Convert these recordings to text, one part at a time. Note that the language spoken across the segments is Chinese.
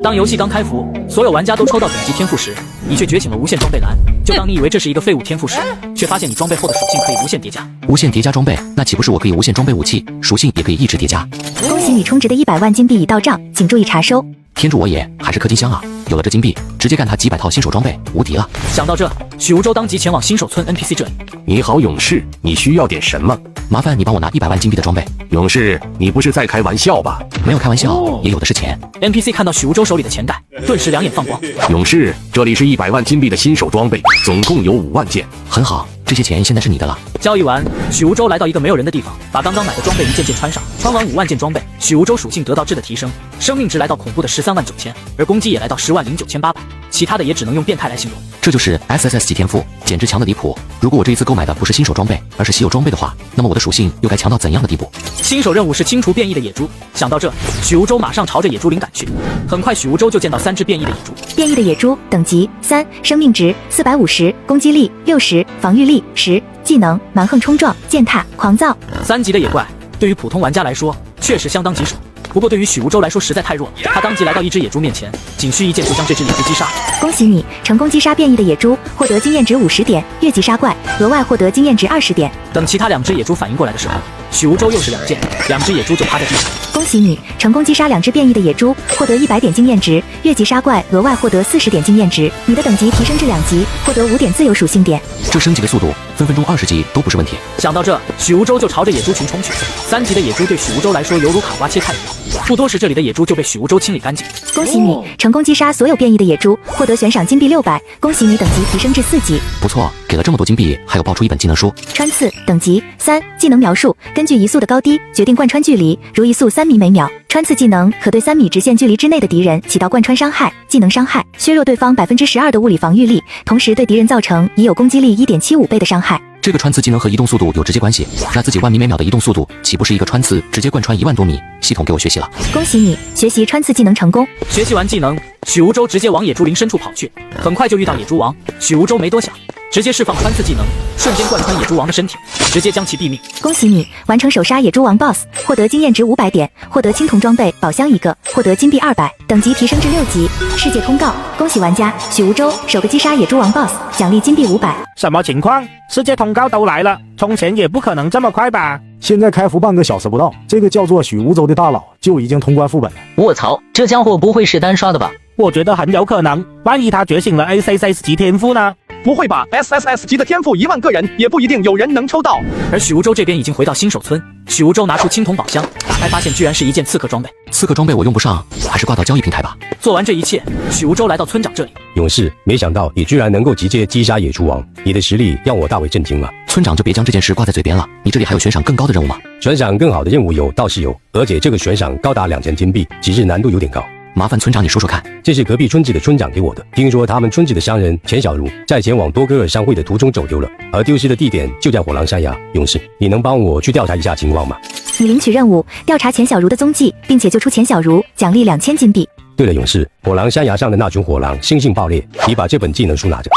当游戏刚开服，所有玩家都抽到等级天赋时，你却觉醒了无限装备栏。就当你以为这是一个废物天赋时，却发现你装备后的属性可以无限叠加。无限叠加装备，那岂不是我可以无限装备武器，属性也可以一直叠加？恭喜你充值的100万金币已到账，请注意查收。天助我也，还是氪金香啊！有了这金币，直接干他几百套新手装备，无敌了。想到这，许无舟当即前往新手村 NPC 这里。你好，勇士，你需要点什么？麻烦你帮我拿100万金币的装备。勇士，你不是在开玩笑吧？没有开玩笑，也有的是钱。NPC 看到许无舟手里的钱袋，顿时两眼放光。勇士，这里是100万金币的新手装备，总共有5万件。很好，这些钱现在是你的了。交易完，许无舟来到一个没有人的地方，把刚刚买的装备一件件穿上。穿完5万件装备，许无舟属性得到质的提升，生命值来到恐怖的13万9千，而攻击也来到10万09,800，其他的也只能用变态来形容。这就是 SSS 级天赋，简直强得离谱。如果我这一次购买的不是新手装备，而是稀有装备的话，那么我的属性又该强到怎样的地步？新手任务是清除变异的野猪。想到这，许无舟马上朝着野猪林赶去。很快，许无舟就见到3只变异的野猪。变异的野猪等级3，生命值450，攻击力60，防御力10，技能蛮横冲撞、践踏、狂躁。3级的野怪对于普通玩家来说确实相当棘手，不过对于许无舟来说实在太弱了。他当即来到一只野猪面前，仅需一剑就将这只野猪击杀。恭喜你成功击杀变异的野猪，获得经验值50点，越级杀怪额外获得经验值20点。等其他2只野猪反应过来的时候，许无舟又是2剑，2只野猪就趴在地上。恭喜你成功击杀2只变异的野猪，获得100点经验值，越级杀怪额外获得40点经验值。你的等级提升至2级，获得5点自由属性点。这升级的速度，分分钟20级都不是问题。想到这，许无舟就朝着野猪群冲去。3级的野猪对许无舟来说犹如卡瓜切菜一样，不多时这里的野猪就被许无舟清理干净。恭喜你成功击杀所有变异的野猪，获得悬赏金币600。恭喜你等级提升至4级。不错，给了这么多金币，还有爆出一本技能书。穿刺等级3，技能描述：根据移速的高低决定贯穿距离，如移速3米每秒。穿刺技能可对3米直线距离之内的敌人起到贯穿伤害、技能伤害，削弱对方12%的物理防御力，同时对敌人造成已有攻击力1.75倍的伤害。这个穿刺技能和移动速度有直接关系，那自己1万米每秒的移动速度，岂不是一个穿刺直接贯穿1万多米？系统给我学习了。恭喜你学习穿刺技能成功。学习完技能，许无舟直接往野猪林深处跑去，很快就遇到野猪王。许无舟没多想，直接释放穿刺技能，瞬间贯穿野猪王的身体，直接将其毙命。恭喜你完成手杀野猪王 BOSS， 获得经验值500点，获得青铜装备宝箱1个，获得金币200，等级提升至6级。世界通告：恭喜玩家许无舟首个击杀野猪王 BOSS， 奖励金币500。什么情况？世界通告都来了，充钱也不可能这么快吧？现在开服半个小时不到，这个叫做许无舟的大佬就已经通关副本了。卧槽，这家伙不会是单刷的吧？我觉得很有可能，万一他觉醒了 SSS 级天赋呢？不会吧 ？SSS 级的天赋1万个人，也不一定有人能抽到。而许无舟这边已经回到新手村，许无舟拿出青铜宝箱，打开发现居然是一件刺客装备。刺客装备我用不上，还是挂到交易平台吧。做完这一切，许无舟来到村长这里。勇士，没想到你居然能够直接击杀野猪王，你的实力让我大为震惊了。村长就别将这件事挂在嘴边了，你这里还有悬赏更高的任务吗？悬赏更好的任务有，倒是有，而且这个悬赏高达2000金币，只是难度有点高。麻烦村长你说说看。这是隔壁村子的村长给我的，听说他们村子的商人钱小茹在前往多哥尔商会的途中走丢了，而丢失的地点就在火狼山崖。勇士，你能帮我去调查一下情况吗？你领取任务，调查钱小茹的踪迹，并且救出钱小茹，奖励2000金币。对了，勇士，火狼山崖上的那群火狼sinh性暴烈，你把这本技能书拿着。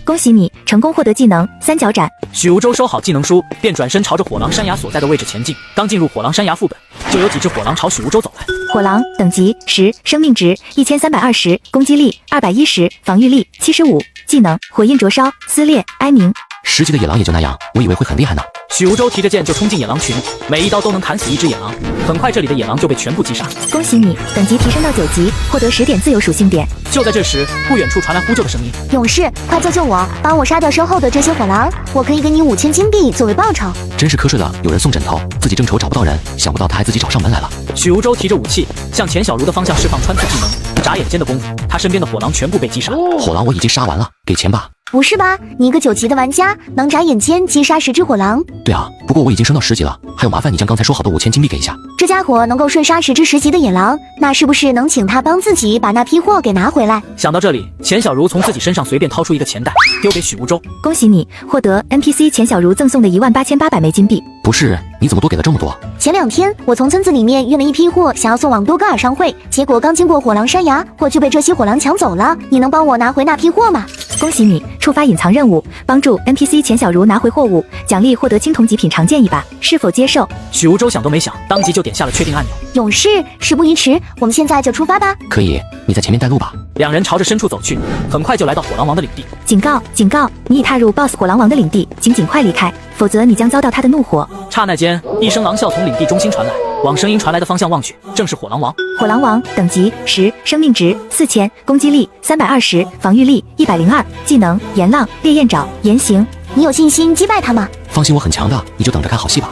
恭喜你成功获得技能三角斩。许无舟收好技能书，便转身朝着火狼山崖所在的位置前进。刚进入火狼山崖副本，就有几只火狼朝许无舟走来。火狼等级10，生命值1320，攻击力210，防御力75，技能火焰灼烧、撕裂、哀鸣。10级的野狼也就那样，我以为会很厉害呢。许无舟提着剑就冲进野狼群，每一刀都能砍死一只野狼。很快，这里的野狼就被全部击杀。恭喜你，等级提升到9级，获得10点自由属性点。就在这时，不远处传来呼救的声音：“勇士，快救救我！帮我杀掉身后的这些火狼，我可以给你5000金币作为报酬。”真是瞌睡了，有人送枕头，自己正愁找不到人，想不到他还自己找上门来了。许无舟提着武器向钱小茹的方向释放穿刺技能，眨眼间的功夫，他身边的火狼全部被击杀。火狼我已经杀完了，给钱吧。不是吧？你一个9级的玩家，能眨眼间击杀10只火狼？对啊，不过我已经升到10级了，还有麻烦你将刚才说好的5000金币给一下。这家伙能够瞬杀10只10级的野狼，那是不是能请他帮自己把那批货给拿回来？想到这里，钱小茹从自己身上随便掏出一个钱袋，丢给许无舟。恭喜你获得 NPC 钱小茹赠送的18800枚金币。不是，你怎么多给了这么多？前2天我从村子里面运了一批货，想要送往多戈尔商会，结果刚经过火狼山崖，货就被这些火狼抢走了。你能帮我拿回那批货吗？恭喜你触发隐藏任务，帮助 NPC 钱小茹拿回货物，奖励获得青铜极品长剑一把，是否接受？许无舟想都没想，当即就点下了确定按钮。勇士，事不宜迟，我们现在就出发吧。可以，你在前面带路吧。两人朝着深处走去，很快就来到火狼王的领地。警告！警告！你已踏入 BOSS 火狼王的领地，请尽快离开，否则你将遭到他的怒火。刹那间，一声狼啸从领地中心传来，往声音传来的方向望去，正是火狼王。火狼王等级10，生命值4000，攻击力320，防御力102，技能炎浪、烈焰爪、炎行。你有信心击败他吗？放心，我很强的，你就等着看好戏吧。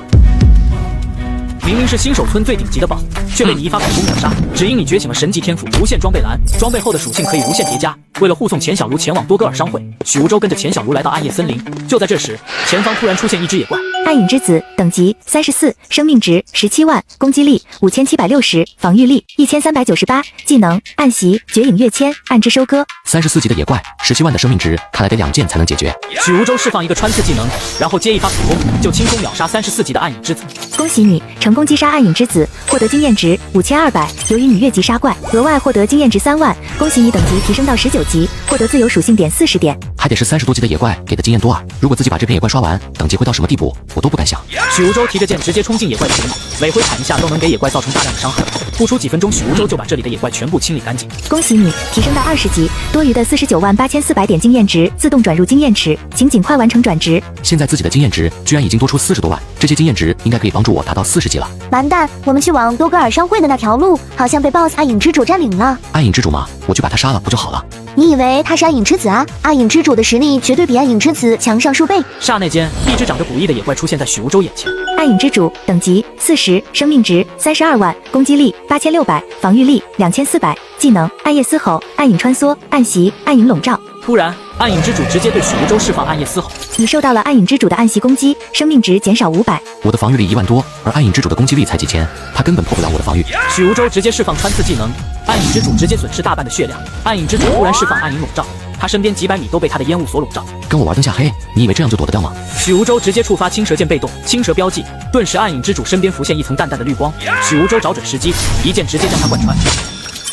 明明是新手村最顶级的 BOSS， 却被你一发反攻秒杀，只因你觉醒了神级天赋无限装备栏，装备后的属性可以无限叠加。为了护送钱小茹前往多戈尔商会，许无舟跟着钱小茹来到暗夜森林。就在这时，前方突然出现一只野怪。暗影之子等级34，生命值17万，攻击力5760，防御力1398，技能暗袭、绝影跃迁、暗之收割。34级的野怪，17万的生命值，看来得2件才能解决。许无舟释放一个穿刺技能，然后接一发普攻，就轻松秒杀34级的暗影之子。恭喜你成功击杀暗影之子，获得经验值5200。由于你越级杀怪，额外获得经验值3万。恭喜你等级提升到19级，获得自由属性点40点。还得是30多级的野怪给的经验多啊！如果自己把这片野怪刷完，等级会到什么地步，我都不敢想。许无舟提着剑直接冲进野怪群，每回砍一下都能给野怪造成大量的伤害。不出几分钟，许无舟就把这里的野怪全部清理干净。恭喜你提升到20级，多余的498400点经验值自动转入经验池，请尽快完成转职。现在自己的经验值居然已经多出40多万，这些经验值应该可以帮助我达到40级了。完蛋，我们去往多戈尔商会的那条路好像被 BOSS 暗影之主占领了。暗影之主吗？我去把他杀了不就好了？你以为他是暗影之子啊？暗影之主的实力绝对比暗影之子强上数倍。刹那间，一只长着古翼的野怪出现在许无舟眼前。暗影之主等级40，生命值32万，攻击力8600，防御力2400，技能暗夜嘶吼、暗影穿梭、暗袭、暗影笼罩。突然，暗影之主直接对许无舟释放暗夜嘶吼。你受到了暗影之主的暗袭攻击，生命值减少500。我的防御力1万多，而暗影之主的攻击力才几千，他根本破不了我的防御。许无舟直接释放穿刺技能，暗影之主直接损失大半的血量。暗影之主突然释放暗影笼罩，他身边几百米都被他的烟雾所笼罩。跟我玩灯下黑，你以为这样就躲得掉吗？许无舟直接触发青蛇剑被动，青蛇标记，顿时暗影之主身边浮现一层淡淡的绿光。许无舟找准时机，一剑直接将他贯穿。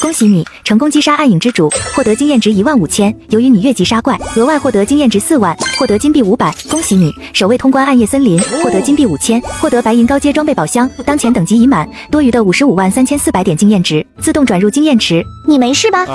恭喜你成功击杀暗影之主，获得经验值15000。由于你越级杀怪，额外获得经验值4万，获得金币500。恭喜你首位通关暗夜森林，获得金币5000，获得白银高阶装备宝箱。当前等级已满，多余的553400点经验值自动转入经验池。你没事吧？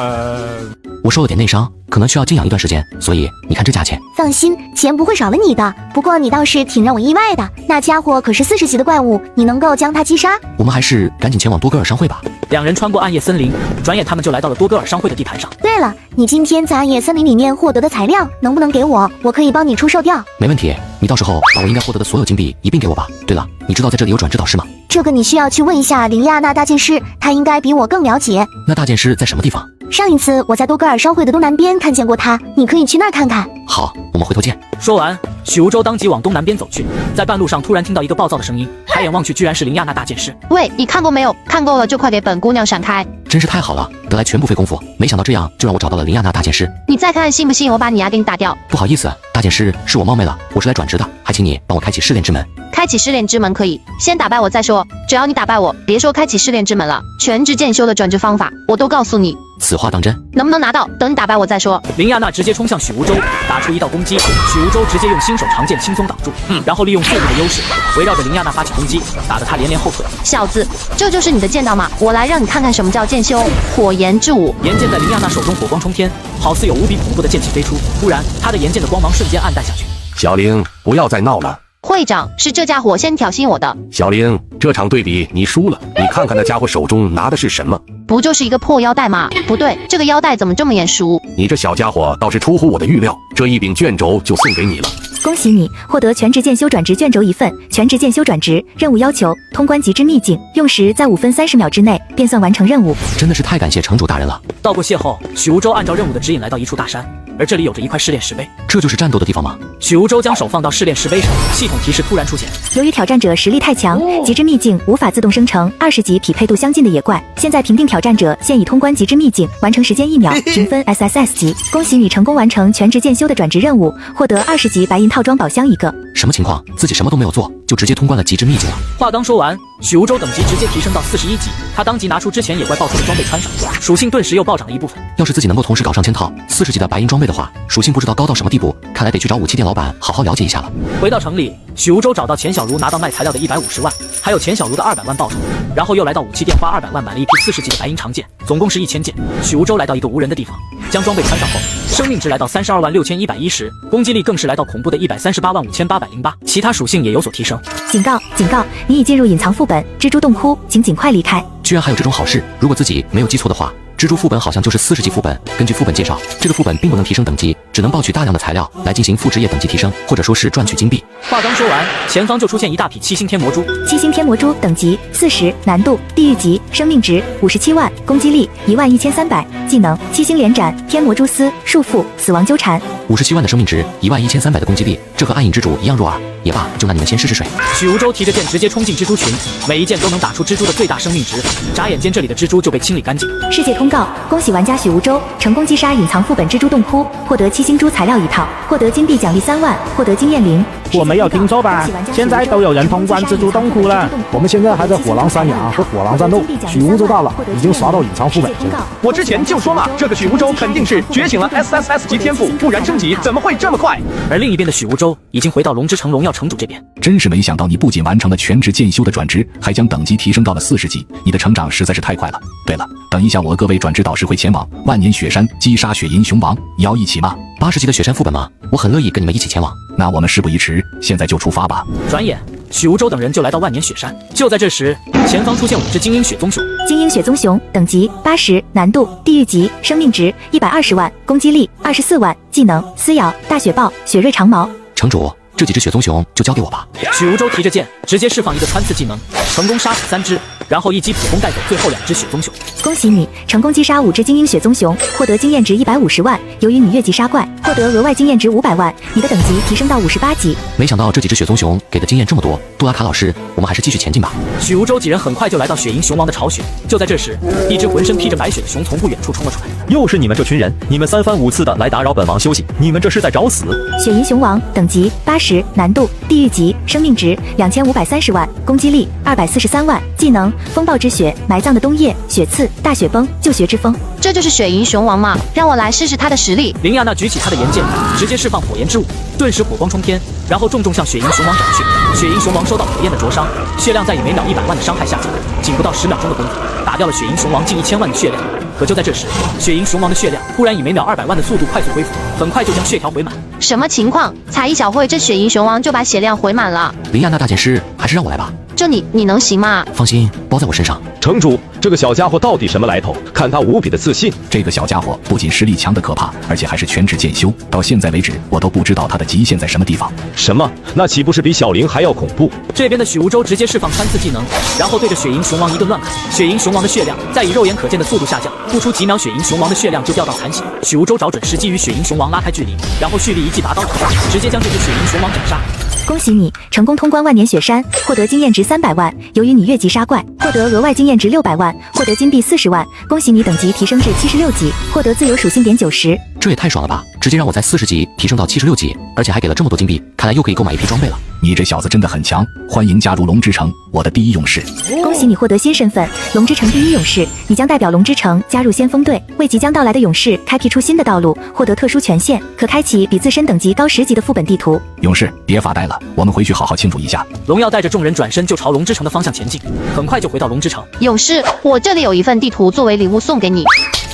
我受了点内伤，可能需要静养一段时间，所以你看这价钱。放心，钱不会少了你的。不过你倒是挺让我意外的，那家伙可是40级的怪物，你能够将他击杀？我们还是赶紧前往多戈尔商会吧。两人穿过暗夜森林，转眼他们就来到了多戈尔商会的地盘上。对了，你今天在暗夜森林里面获得的材料，能不能给我？我可以帮你出售掉。没问题，你到时候把我应该获得的所有金币一并给我吧。对了，你知道在这里有转职导师吗？这个你需要去问一下林亚娜大剑师，他应该比我更了解。那大剑师在什么地方？上一次我在多戈尔商会的东南边看见过他，你可以去那儿看看。好，我们回头见。说完，许无舟当即往东南边走去，在半路上突然听到一个暴躁的声音，抬眼望去，居然是林亚娜大剑师。喂，你看过没有？看够了就快给本姑娘闪开！真是太好了，得来全不费工夫，没想到这样就让我找到了林亚娜大剑师。你再看信不信我把你牙给你打掉？不好意思，大剑师，是我冒昧了，我是来转职的，还请你帮我开启试炼之门。开启试炼之门可以，先打败我再说。只要你打败我，别说开启试炼之门了，全职剑修的转职方法我都告诉你。此话当真？能不能拿到？等你打败我再说。林亚娜直接冲向许无舟，打出一道攻击，许无舟直接用新手长剑轻松挡住，然后利用速度的优势，围绕着林亚娜发起攻击，打得她连连后退。小子，这就是你的剑道吗？我来让你看看什么叫剑修。火炎之舞，炎剑在林亚娜手中火光冲天，好似有无比恐怖的剑气飞出。突然，她的炎剑的光芒瞬间暗淡下去。小玲，不要再闹了。会长，是这家伙先挑衅我的。小玲，这场对比你输了，你看看那家伙手中拿的是什么？不就是一个破腰带吗？不对，这个腰带怎么这么眼熟？你这小家伙倒是出乎我的预料，这一柄卷轴就送给你了。恭喜你获得全职剑修转职卷轴1份。全职剑修转职任务要求：通关极致秘境，用时在5分30秒之内便算完成任务。真的是太感谢城主大人了。道过谢后，许无舟按照任务的指引来到一处大山，而这里有着一块试炼石碑。这就是战斗的地方吗？许无舟将手放到试炼石碑上，系统提示突然出现：由于挑战者实力太强，极致秘境无法自动生成20级匹配度相近的野怪。现在评定挑战者现已通关极致秘境，完成时间1秒，评分 SSS 级。恭喜你成功完成全职剑修的转职任务，获得20级白银套装宝箱1个。什么情况？自己什么都没有做，就直接通关了极致秘境了。话刚说完，许无舟等级直接提升到41级，他当即拿出之前野怪爆出的装备穿上，属性顿时又暴涨了一部分。要是自己能够同时搞上1000套40级的白银装备的话，属性不知道高到什么地步，看来得去找武器店老板好好了解一下了。回到城里，许无舟找到钱小茹拿到卖材料的150万，还有钱小茹的200万报酬，然后又来到武器店花200万买了一批40级的白银长剑，总共是1000件。许无舟来到一个无人的地方，将装备穿上后，生命值来到326110，攻击力更是来到恐怖的1385808，其他属性也有所提升。警告！警告！你已进入隐藏副本蜘蛛洞窟，请尽快离开。居然还有这种好事！如果自己没有记错的话，蜘蛛副本好像就是40级副本。根据副本介绍，这个副本并不能提升等级，只能盗取大量的材料来进行副职业等级提升，或者说是赚取金币。话刚说完，前方就出现一大匹7星天魔珠。7星天魔珠等级40，难度地狱级，生命值57万，攻击力11300，技能7星连斩、天魔蛛丝、束缚、死亡纠缠。57万的生命值，11300的攻击力，这和暗影之主一样弱啊！也罢，就拿你们先试试水。许无舟提着剑直接冲进蜘蛛群，每一剑都能打出蜘蛛的最大生命值，眨眼间这里的蜘蛛就被清理干净。世界通告：恭喜玩家许无舟成功击杀隐藏副本蜘蛛洞窟，获得7星珠材料1套，获得金币奖励3万，获得经验0。我没有听错吧？现在都有人通关蜘蛛洞窟了。我们现在还在火狼山崖和火狼战斗，许无舟大佬已经刷到隐藏副本去了。我之前就说嘛，这个许无舟肯定是觉醒了 SSS 级天赋，不然升级怎么会这么快？而另一边的许无舟已经回到龙之城荣耀城主这边。真是没想到，你不仅完成了全职剑修的转职，还将等级提升到了40级，你的成长实在是太快了。对了，等一下我各位转职导师会前往万年雪山击杀雪银熊王，你要一起吗？80级的雪山副本吗？我很乐意跟你们一起前往。那我们事不宜迟，现在就出发吧。转眼，许无舟等人就来到万年雪山。就在这时，前方出现5只精英雪棕熊。精英雪棕熊等级80，难度地狱级，生命值120万，攻击力24万，技能撕咬、大雪豹、雪锐长矛。城主，这几只雪棕熊就交给我吧。许无舟提着剑，直接释放一个穿刺技能，成功杀死3只，然后一击普攻带走最后2只雪棕熊。恭喜你成功击杀5只精英雪棕熊，获得经验值150万。由于你越级杀怪，获得额外经验值500万，你的等级提升到58级。没想到这几只雪棕熊给的经验这么多，杜拉卡老师，我们还是继续前进吧。许无舟几人很快就来到雪银熊王的巢穴。就在这时，一只浑身披着白雪的熊从不远处冲了出来。又是你们这群人，你们3番5次的来打扰本王休息，你们这是在找死！雪银熊王等级80，难度地狱级，生命值2530万，攻击力243万，技能风暴之雪、埋葬的冬夜、雪刺、大雪崩、救雪之风。这就是雪银熊王吗？让我来试试他的实力。林亚娜举起她的岩剑，直接释放火焰之舞，顿时火光冲天，然后重重向雪银熊王斩去。雪银熊王受到火焰的灼伤，血量在以每秒100万的伤害下降，仅不到10秒钟的功夫，打掉了雪银熊王近1000万的血量。可就在这时，雪银熊王的血量突然以每秒200万的速度快速恢复，很快就将血条回满。什么情况？才一小会，这雪银熊王就把血量回满了？林亚娜大剑师，还是让我来吧。就你能行吗？放心，包在我身上。城主，这个小家伙到底什么来头？看他无比的自信。这个小家伙不仅实力强得可怕，而且还是全职剑修。到现在为止，我都不知道他的极限在什么地方。什么？那岂不是比小玲还要恐怖？这边的许无舟直接释放穿刺技能，然后对着雪银熊王一顿乱砍。雪银熊王的血量在以肉眼可见的速度下降，不出几秒，雪银熊王的血量就掉到残血。许无舟找准时机与雪银熊王拉开距离，然后蓄力一记拔刀斩，直接将这只雪银熊王斩杀。恭喜你成功通关万年雪山，获得经验值300万。由于你越级杀怪，获得额外经验值600万，获得金币40万。恭喜你等级提升至76级，获得自由属性点90。这也太爽了吧！直接让我在40级提升到76级，而且还给了这么多金币，看来又可以购买一批装备了。你这小子真的很强，欢迎加入龙之城，我的第一勇士。恭喜你获得新身份，龙之城第一勇士。你将代表龙之城加入先锋队，为即将到来的勇士开辟出新的道路，获得特殊权限，可开启比自身等级高10级的副本地图。勇士，别发呆了，我们回去好好庆祝一下。荣耀带着众人转身就朝龙之城的方向前进，很快就回到龙之城。勇士，我这里有一份地图作为礼物送给你。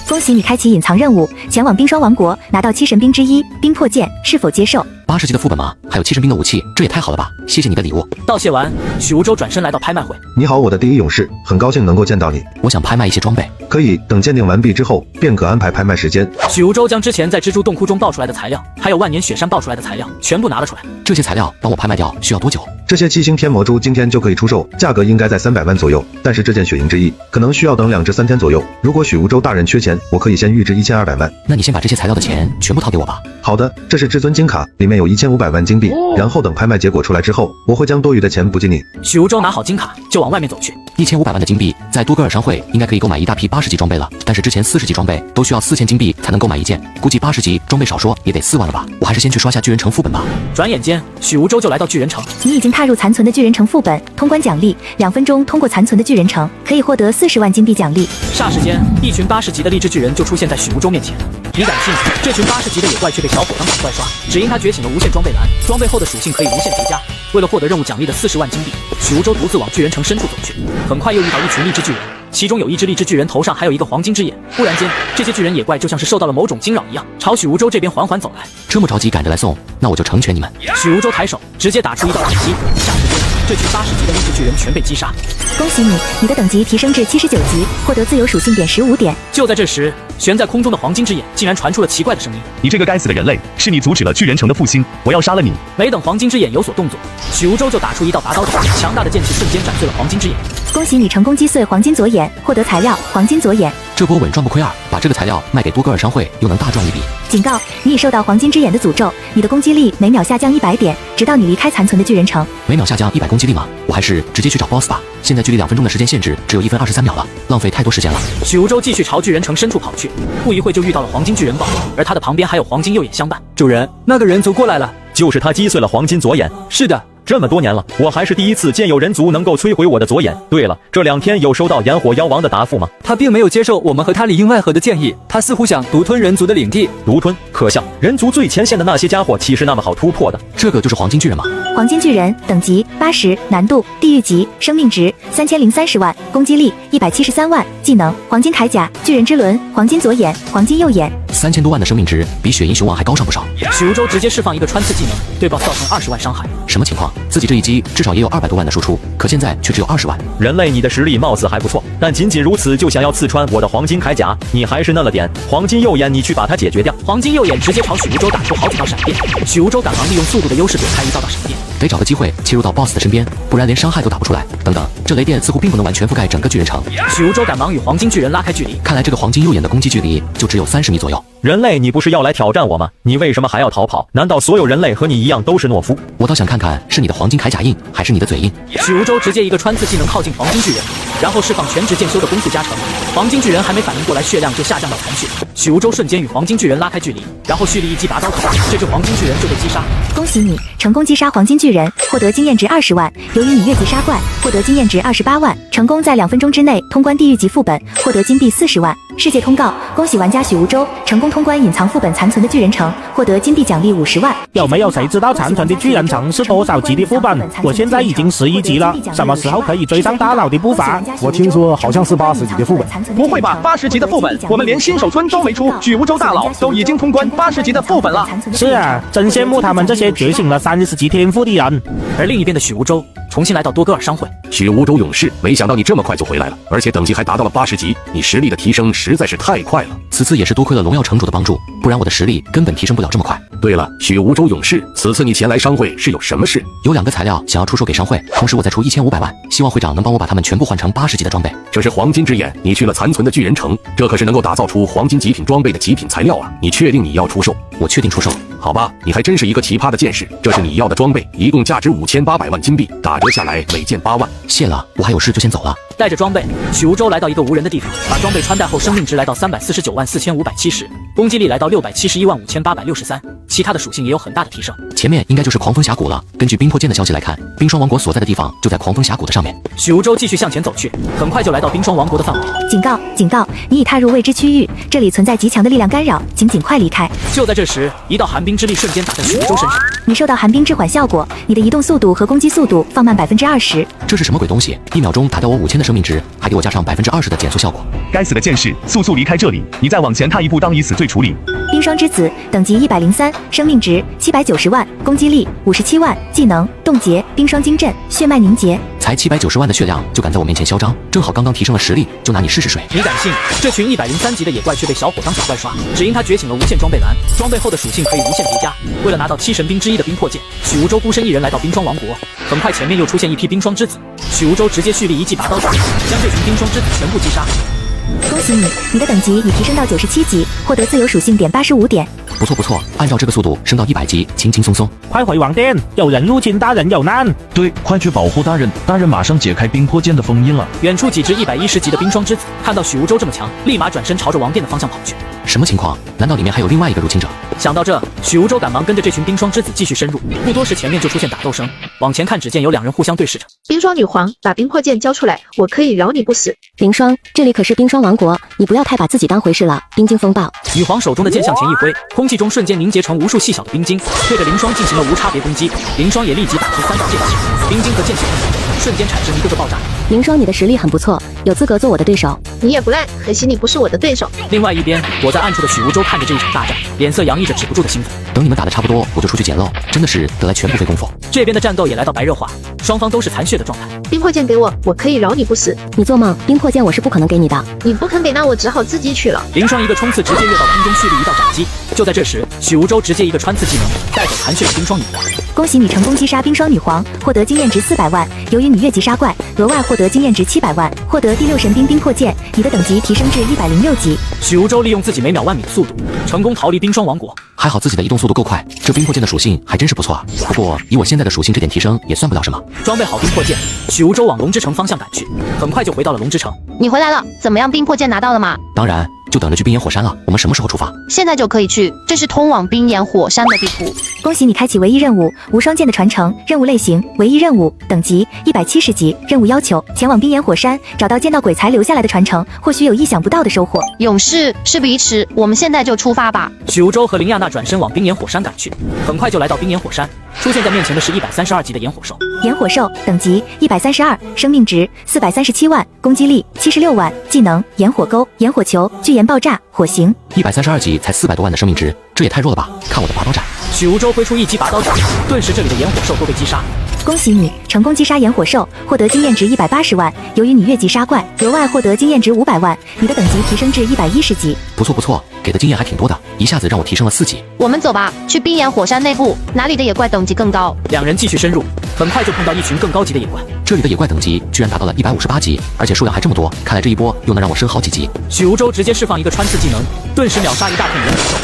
恭喜你开启隐藏任务，前往冰霜王国，拿到7神兵之一冰魄剑，是否接受？80级的副本吗？还有7神兵的武器，这也太好了吧！谢谢你的礼物。道谢完，许无舟转身来到拍卖会。你好，我的第一勇士，很高兴能够见到你。我想拍卖一些装备，可以等鉴定完毕之后便可安排拍卖时间。许无舟将之前在蜘蛛洞窟中爆出来的材料，还有万年雪山爆出来的材料全部拿了出来。这些材料帮我拍卖掉需要多久？这些7星天魔珠今天就可以出售，价格应该在300万左右。但是这件雪银之翼可能需要等2至3天左右。如果许无舟大人缺钱，我可以先预支1200万。那你先把这些材料的钱全部掏给我吧。好的，这是至尊金卡，里面有1500万金币。然后等拍卖结果出来之后，我会将多余的钱补给你。许无舟拿好金卡就往外面走去。1500万的金币在多格尔商会应该可以购买一大批80级装备了，但是之前40级装备都需要4000金币才能购买一件，估计80级装备少说也得4万了吧。我还是先去刷下巨人城副本吧。转眼间，许无舟就来到巨人城。你已经踏入残存的巨人城副本，通关奖励2分钟通过残存的巨人城，可以获得40万金币奖励。霎时间，一群80级的励志巨人就出现在许无洲面前。你敢信？这群80级的野怪却被小伙当场怪刷，只因他觉醒了无限装备栏，装备后的属性可以无限叠加。为了获得任务奖励的40万金币，许无洲独自往巨人城深处走去。很快又遇到一群励志巨人，其中有一只励志巨人头上还有一个黄金之眼。忽然间，这些巨人野怪就像是受到了某种惊扰一样，朝许无洲这边缓缓走来。这么着急赶着来送，那我就成全你们。许无洲抬手直接打出一道反击，霎时间，这群80级的励志巨人全被击杀。恭喜你，你的等级提升至79级，获得自由属性点15点。就在这时，悬在空中的黄金之眼竟然传出了奇怪的声音：“你这个该死的人类，是你阻止了巨人城的复兴，我要杀了你！”没等黄金之眼有所动作，许无洲就打出一道拔刀斩，强大的剑气瞬间斩碎了黄金之眼。恭喜你成功击碎黄金左眼，获得材料黄金左眼。这波稳赚不亏2，把这个材料卖给多格尔商会，又能大赚一笔。警告，你已受到黄金之眼的诅咒，你的攻击力每秒下降100点，直到你离开残存的巨人城。每秒下降100攻击力吗？我还是直接去找 BOSS 吧。现在距离2分钟的时间限制只有1分23秒了，浪费太多时间了。许无洲继续朝巨人城深处跑去，不一会就遇到了黄金巨人堡，而他的旁边还有黄金右眼相伴。主人，那个人族过来了，就是他击碎了黄金左眼。是的。这么多年了，我还是第一次见有人族能够摧毁我的左眼。对了，这2天有收到炎火妖王的答复吗？他并没有接受我们和他里应外合的建议，他似乎想独吞人族的领地。独吞？可笑！人族最前线的那些家伙岂是那么好突破的？这个就是黄金巨人吗？黄金巨人，等级80，难度地狱级，生命值3030万，攻击力173万，技能黄金铠甲、巨人之轮、黄金左眼、黄金右眼。3000多万的生命值，比雪鹰熊王还高上不少。许无洲直接释放一个穿刺技能，对 BOSS 造成20万伤害。什么情况？自己这一击至少也有200多万的输出，可现在却只有20万。人类，你的实力貌似还不错，但仅仅如此就想要刺穿我的黄金铠甲，你还是嫩了点。黄金右眼，你去把它解决掉。黄金右眼直接朝许无洲打出好几道闪电，许无洲赶忙利用速度的优势躲开一道道闪电。得找个机会切入到 BOSS 的身边，不然连伤害都打不出来。等等，这雷电似乎并不能完全覆盖整个巨人城。许无洲赶忙与黄金巨人拉开距离，看来这个黄金右眼的攻击距离就只有30米左右。人类，你不是要来挑战我吗？你为什么还要逃跑？难道所有人类和你一样都是懦夫？我倒想看看是你的黄金铠甲印，还是你的嘴印。许无洲直接一个穿刺技能靠近黄金巨人，然后释放全职剑修的攻速加成。黄金巨人还没反应过来，血量就下降到残血。许无洲瞬间与黄金巨人拉开距离，然后蓄力一击拔刀斩，这只黄金巨人就被击杀。恭喜你成功击杀黄金巨人，获得经验值20万。由于你越级杀怪，获得经验值28万，成功在2分钟之内通关地狱级副本，获得金币40万。世界通告，恭喜玩家许无洲成功通关隐藏副本残存的巨人城，获得金币奖励50万。有没有谁知道残存的巨人城是多少级的副本？我现在已经11级了，什么时候可以追上大佬的步伐？我听说好像是80级的副本。不会吧，80级的副本，我们连新手村都没出，许无洲大佬都已经通关80级的副本了。是啊，真羡慕他们这些觉醒了30级天赋的人。而另一边的许无洲重新来到多格尔商会。许无洲勇士，没想到你这么快就回来了，而且等级还达到了80级，你实力的提升实在是太快了。此次也是多亏了荣耀城主的帮助，不然我的实力根本提升不了这么快。对了，许无洲勇士，此次你前来商会是有什么事？有2个材料想要出售给商会，同时我再出1500万，希望会长能帮我把它们全部换成80级的装备。这是黄金之眼，你去了残存的巨人城，这可是能够打造出黄金极品装备的极品材料啊！你确定你要出售？我确定出售。好吧，你还真是一个奇葩的剑士。这是你要的装备，一共价值5800万金币，打折下来每件8万。谢了，我还有事就先走了。带着装备，许无洲来到一个无人的地方，把装备穿戴后，生命值来到349万4570，攻击力来到671万5863，其他的属性也有很大的提升。前面应该就是狂风峡谷了。根据冰魄剑的消息来看，冰霜王国所在的地方就在狂风峡谷的上面。许无洲继续向前走去，很快就来到冰霜王国的范围。警告！警告！你已踏入未知区域，这里存在极强的力量干扰，请尽快离开。就在这时，一道寒冰之力瞬间打在许无洲身上。你受到寒冰之缓效果，你的移动速度和攻击速度放慢20%。这是什么鬼东西？1秒钟打掉我5000的生命值，还给我加上20%的减速效果。该死的剑士，速离开这里！你再往前踏一步，当以死罪处理。冰霜之子，等级103，生命值790万，攻击力57万，技能冻结、冰霜晶阵、血脉凝结。才790万的血量就敢在我面前嚣张，正好刚刚提升了实力，就拿你试试水。你敢信？这群103级的野怪却被小伙当场怪刷，只因他觉醒了无限装备栏，装备后的属性可以无限叠加。为了拿到7神兵之一的冰魄剑，许无洲孤身一人来到冰霜王国。很快前面又出现一批冰霜之子，许无洲直接蓄力一记拔刀斩，将这群冰霜之子全部击杀。恭喜喜你，你的等级已提升到97级，获得自由属性点85点。不错不错，按照这个速度升到100级，轻轻松松。快回王殿，有人入侵，大人有难。对，快去保护大人，大人马上解开冰魄剑的封印了。远处几只110级的冰霜之子看到许无舟这么强，立马转身朝着王殿的方向跑去。什么情况？难道里面还有另外一个入侵者？想到这，许无舟赶忙跟着这群冰霜之子继续深入。不多时，前面就出现打斗声。往前看，只见有2人互相对视着。冰霜女皇，把冰魄剑交出来，我可以饶你不死。凌霜，这里可是冰霜王国，你不要太把自己当回事了。冰晶风暴，女皇手中的剑向前一挥，空气中瞬间凝结成无数细小的冰晶，对着凌霜进行了无差别攻击。凌霜也立即打出3道剑气，冰晶和剑气碰撞，瞬间产生一个个爆炸。凌霜，你的实力很不错，有资格做我的对手。你也不赖，可惜你不是我的对手。另外一边，躲在暗处的许无舟看着这一场大战，脸色洋溢着止不住的兴奋。等你们打得差不多，我就出去捡漏，真的是得来全不费功夫。这边的战斗也来到白热化，双方都是残血的状态。冰魄剑给我，我可以饶你不死。你做梦，冰魄剑我是不可能给你的。你不肯给，那我只好自己取了。凌霜一个冲刺，直接跃到空中蓄力一道斩击。就在这时，许无舟直接一个穿刺技能，带走残血的冰霜女皇。恭喜你成功击杀冰霜女皇，获得经验值400万。由于你越级杀怪，额外获得经验值700万，获得第6神兵冰魄剑，你的等级提升至106级。许无舟利用自己每秒1万米的速度，成功逃离冰霜王国。还好自己的移动速度够快，这冰魄剑的属性还真是不错啊。不过以我现在的属性，这点提升也算不了什么。装备好冰魄剑，许无舟往龙之城方向赶去，很快就回到了龙之城。你回来了，怎么样？冰魄剑拿到了吗？当然，就等着去冰岩火山了。我们什么时候出发？现在就可以去，这是通往冰岩火山的地图。恭喜你开启唯一任务无双剑的传承，任务类型唯一任务，等级170级，任务要求前往冰岩火山，找到剑道鬼才留下来的传承，或许有意想不到的收获。勇士，事不宜迟，我们现在就出发吧。许无舟和林亚娜转身往冰岩火山赶去，很快就来到冰岩火山。出现在面前的是132级的炎火兽。炎火兽等级132，生命值437万，攻击力76万，技能炎火钩、炎火球、巨炎爆炸、火刑。132级才400多万的生命值，这也太弱了吧！看我的拔刀斩！许无舟挥出一击拔刀斩，顿时这里的炎火兽都被击杀。恭喜你成功击杀炎火兽，获得经验值180万。由于你越级杀怪，额外获得经验值500万，你的等级提升至110级。不错不错，给的经验还挺多的，一下子让我提升了4级。我们走吧，去冰岩火山内部，哪里的野怪等级更高？两人继续深入，很快就碰到一群更高级的野怪。这里的野怪等级居然达到了158级，而且数量还这么多，看来这一波又能让我升好几级。许无舟直接释放一个穿刺技能，顿时秒杀一大片炎火兽，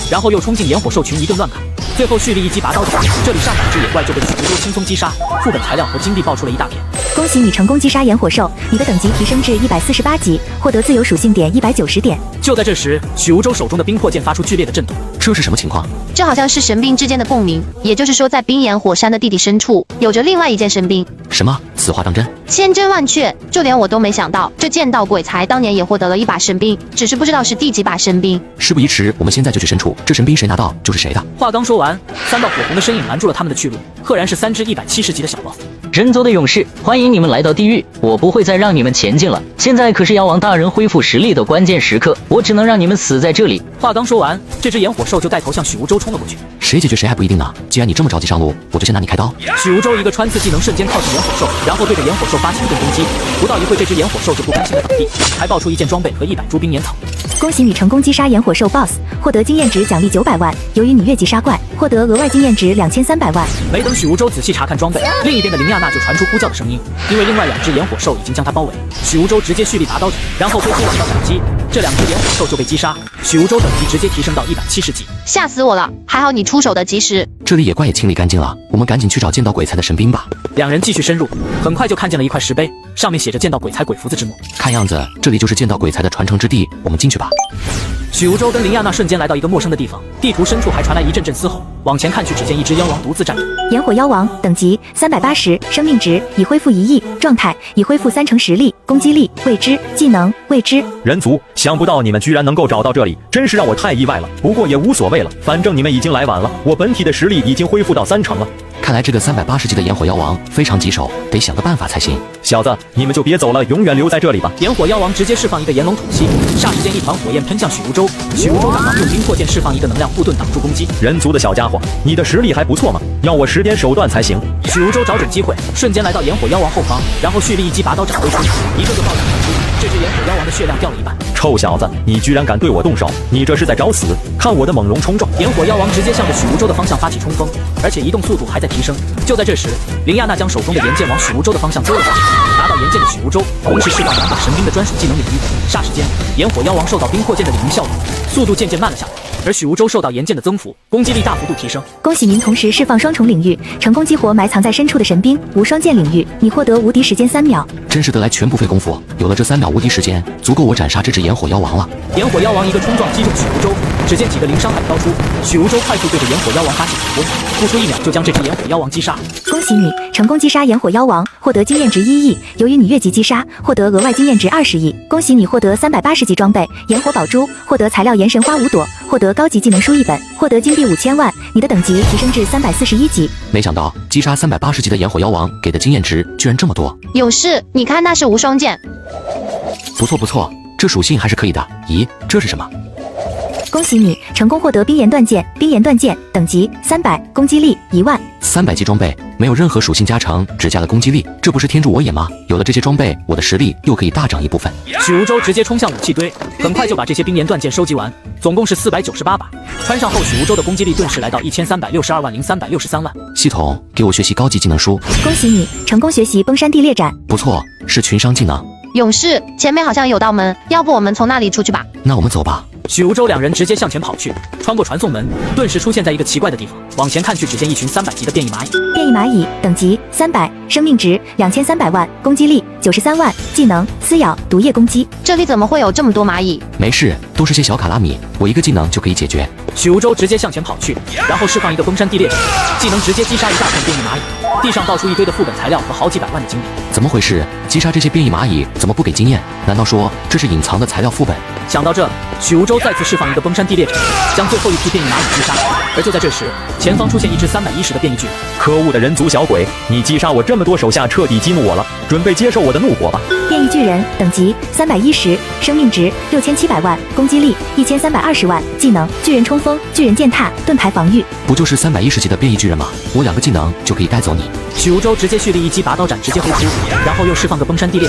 然后又冲进炎火兽群一顿乱砍，最后蓄力一击拔刀斩，这里上百只野怪就被许无舟轻松击杀，副本材料和金币爆出了一大片。恭喜你成功击杀炎火兽，你的等级提升至148级，获得自由属性点190点。就在这时，许无舟手中的冰魄剑发出剧烈的震动，这是什么情况？这好像是神兵之间的共鸣，也就是说，在冰岩火山的地底深处，有着另外一件神兵。什么？此话当真？千真万确，就连我都没想到，这剑道鬼才当年也获得了一把神兵，只是不知道是第几把神兵。事不宜迟，我们现在就去深处，这神兵谁拿到就是谁的。话刚说完，3道火红的身影拦住了他们的去路，赫然是3只170级的小 boss。人族的勇士，欢迎你们来到地狱，我不会再让你们前进了。现在可是妖王大人恢复实力的关键时刻，我只能让你们死在这里。话刚说完，这只炎火兽就带头向许无舟冲了过去。谁解决谁还不一定呢，既然你这么着急上路，我就先拿你开刀。许无舟一个穿刺技能瞬间靠近炎火兽，然后对着炎火兽发起一顿攻击。不到一会，这只炎火兽就不甘心的倒地，还爆出一件装备和100株冰岩草。恭喜你成功击杀炎火兽 BOSS， 获得经验值奖励900万。由于你越级杀怪，获得额外经验值2300万。没等许无舟仔细查看装备，另一边的林亚娜就传出呼叫的声音，因为另外2只炎火兽已经将他包围。许无舟直接蓄力拔刀斩，然后挥出2道斩击，这2只炎火兽就被击杀。许无舟等级直接提升到170级，吓死我了！还好你出手的及时。这里野怪也清理干净了，我们赶紧去找剑道鬼才的神兵吧。两人继续深入，很快就看见了一块石碑，上面写着剑道鬼才鬼福子之墓。看样子这里就是剑道鬼才的传承之地，我们进去吧。许无舟跟林亚娜瞬间来到一个陌生的地方，地图深处还传来一阵阵嘶吼。往前看去，只见一只妖王独自站着。炎火妖王等级380，生命值已恢复1亿，状态已恢复30%实力，攻击力未知，技能未知。人族，想不到你们居然能够找到这里，真是让我太意外了。不过也无所谓了，反正你们已经来晚了，我本体的实力已经恢复到3成了。看来这个380级的炎火妖王非常棘手，得想个办法才行。小子，你们就别走了，永远留在这里吧。炎火妖王直接释放一个炎龙吐息，霎时间一团火焰喷向许无舟。许无舟赶忙用冰魄剑释放一个能量护盾挡住攻击。人族的小家伙，你的实力还不错嘛，要我使点手段才行。许无舟找准机会，瞬间来到炎火妖王后方，然后蓄力一击拔刀斩挥出，一个个爆炸传出，这只炎火妖王的血量掉了一半。臭小子，你居然敢对我动手，你这是在找死！看我的猛龙冲撞！炎火妖王直接向着许无洲的方向发起冲锋，而且移动速度还在提升。就在这时，林亚娜将手中的岩剑往许无洲的方向丢了过去。拿到岩剑的许无洲同时释放2把神兵的专属技能领域，霎时间，炎火妖王受到冰魄剑的领域效果，速度渐渐慢了下来。而许无洲受到岩剑的增幅，攻击力大幅度提升。恭喜您同时释放双重领域，成功激活埋藏在深处的神兵无双剑领域，你获得无敌时间3秒。真是得来全不费工夫，有了这3秒无敌时间，足够我斩杀这只炎火妖王了。炎火妖王一个冲撞击中许无洲，只见几个零伤害飘出，许无洲快速对着炎火妖王发起反攻，不出1秒就将这只炎火妖王击杀。恭喜你成功击杀炎火妖王，获得经验值1亿。由于你越级击杀，获得额外经验值20亿。恭喜你获得380级装备炎火宝珠，获得材料炎神花5朵，获得高级技能书1本，获得金币5000万。你的等级提升至341级。没想到击杀380级的炎火妖王给的经验值居然这么多。勇士，你看那是无双剑。不错不错，这属性还是可以的。咦，这是什么？恭喜你成功获得冰岩断剑，冰岩断剑等级300，攻击力1万。300级装备没有任何属性加成，只加了攻击力，这不是天助我也吗？有了这些装备，我的实力又可以大涨一部分。许无洲直接冲向武器堆，很快就把这些冰岩断剑收集完，总共是498把。穿上后，许无洲的攻击力顿时来到1362万0363万。系统给我学习高级技能书。恭喜你成功学习崩山地裂斩，不错，是群伤技能。勇士，前面好像有道门，要不我们从那里出去吧？那我们走吧。许无洲2人直接向前跑去，穿过传送门，顿时出现在一个奇怪的地方。往前看去，只见一群300级的变异蚂蚁。变异蚂蚁等级300，生命值2300万，攻击力93万，技能撕咬毒液攻击。这里怎么会有这么多蚂蚁？没事，都是些小卡拉米，我一个技能就可以解决。许无洲直接向前跑去，然后释放一个崩山地裂斩，技能直接击杀一大片变异蚂蚁。地上爆出一堆的副本材料和好几百万的金币。怎么回事？击杀这些变异蚂蚁怎么不给经验？难道说这是隐藏的材料副本？想到这，许无洲再次释放一个崩山地裂斩，将最后一批变异蚂蚁击杀。而就在这时，前方出现一只310的变异巨人。可恶的人族小鬼，你击杀我这么多手下，彻底激怒我了，准备接受我的怒火吧。变异巨人等级310，生命值6700万，攻击力1320万，技能巨人冲锋、巨人践踏、盾牌防御。不就是310级的变异巨人吗？我2个技能就可以带走你。许无洲直接蓄力一击拔刀斩直接挥出，然后又释放个崩山地裂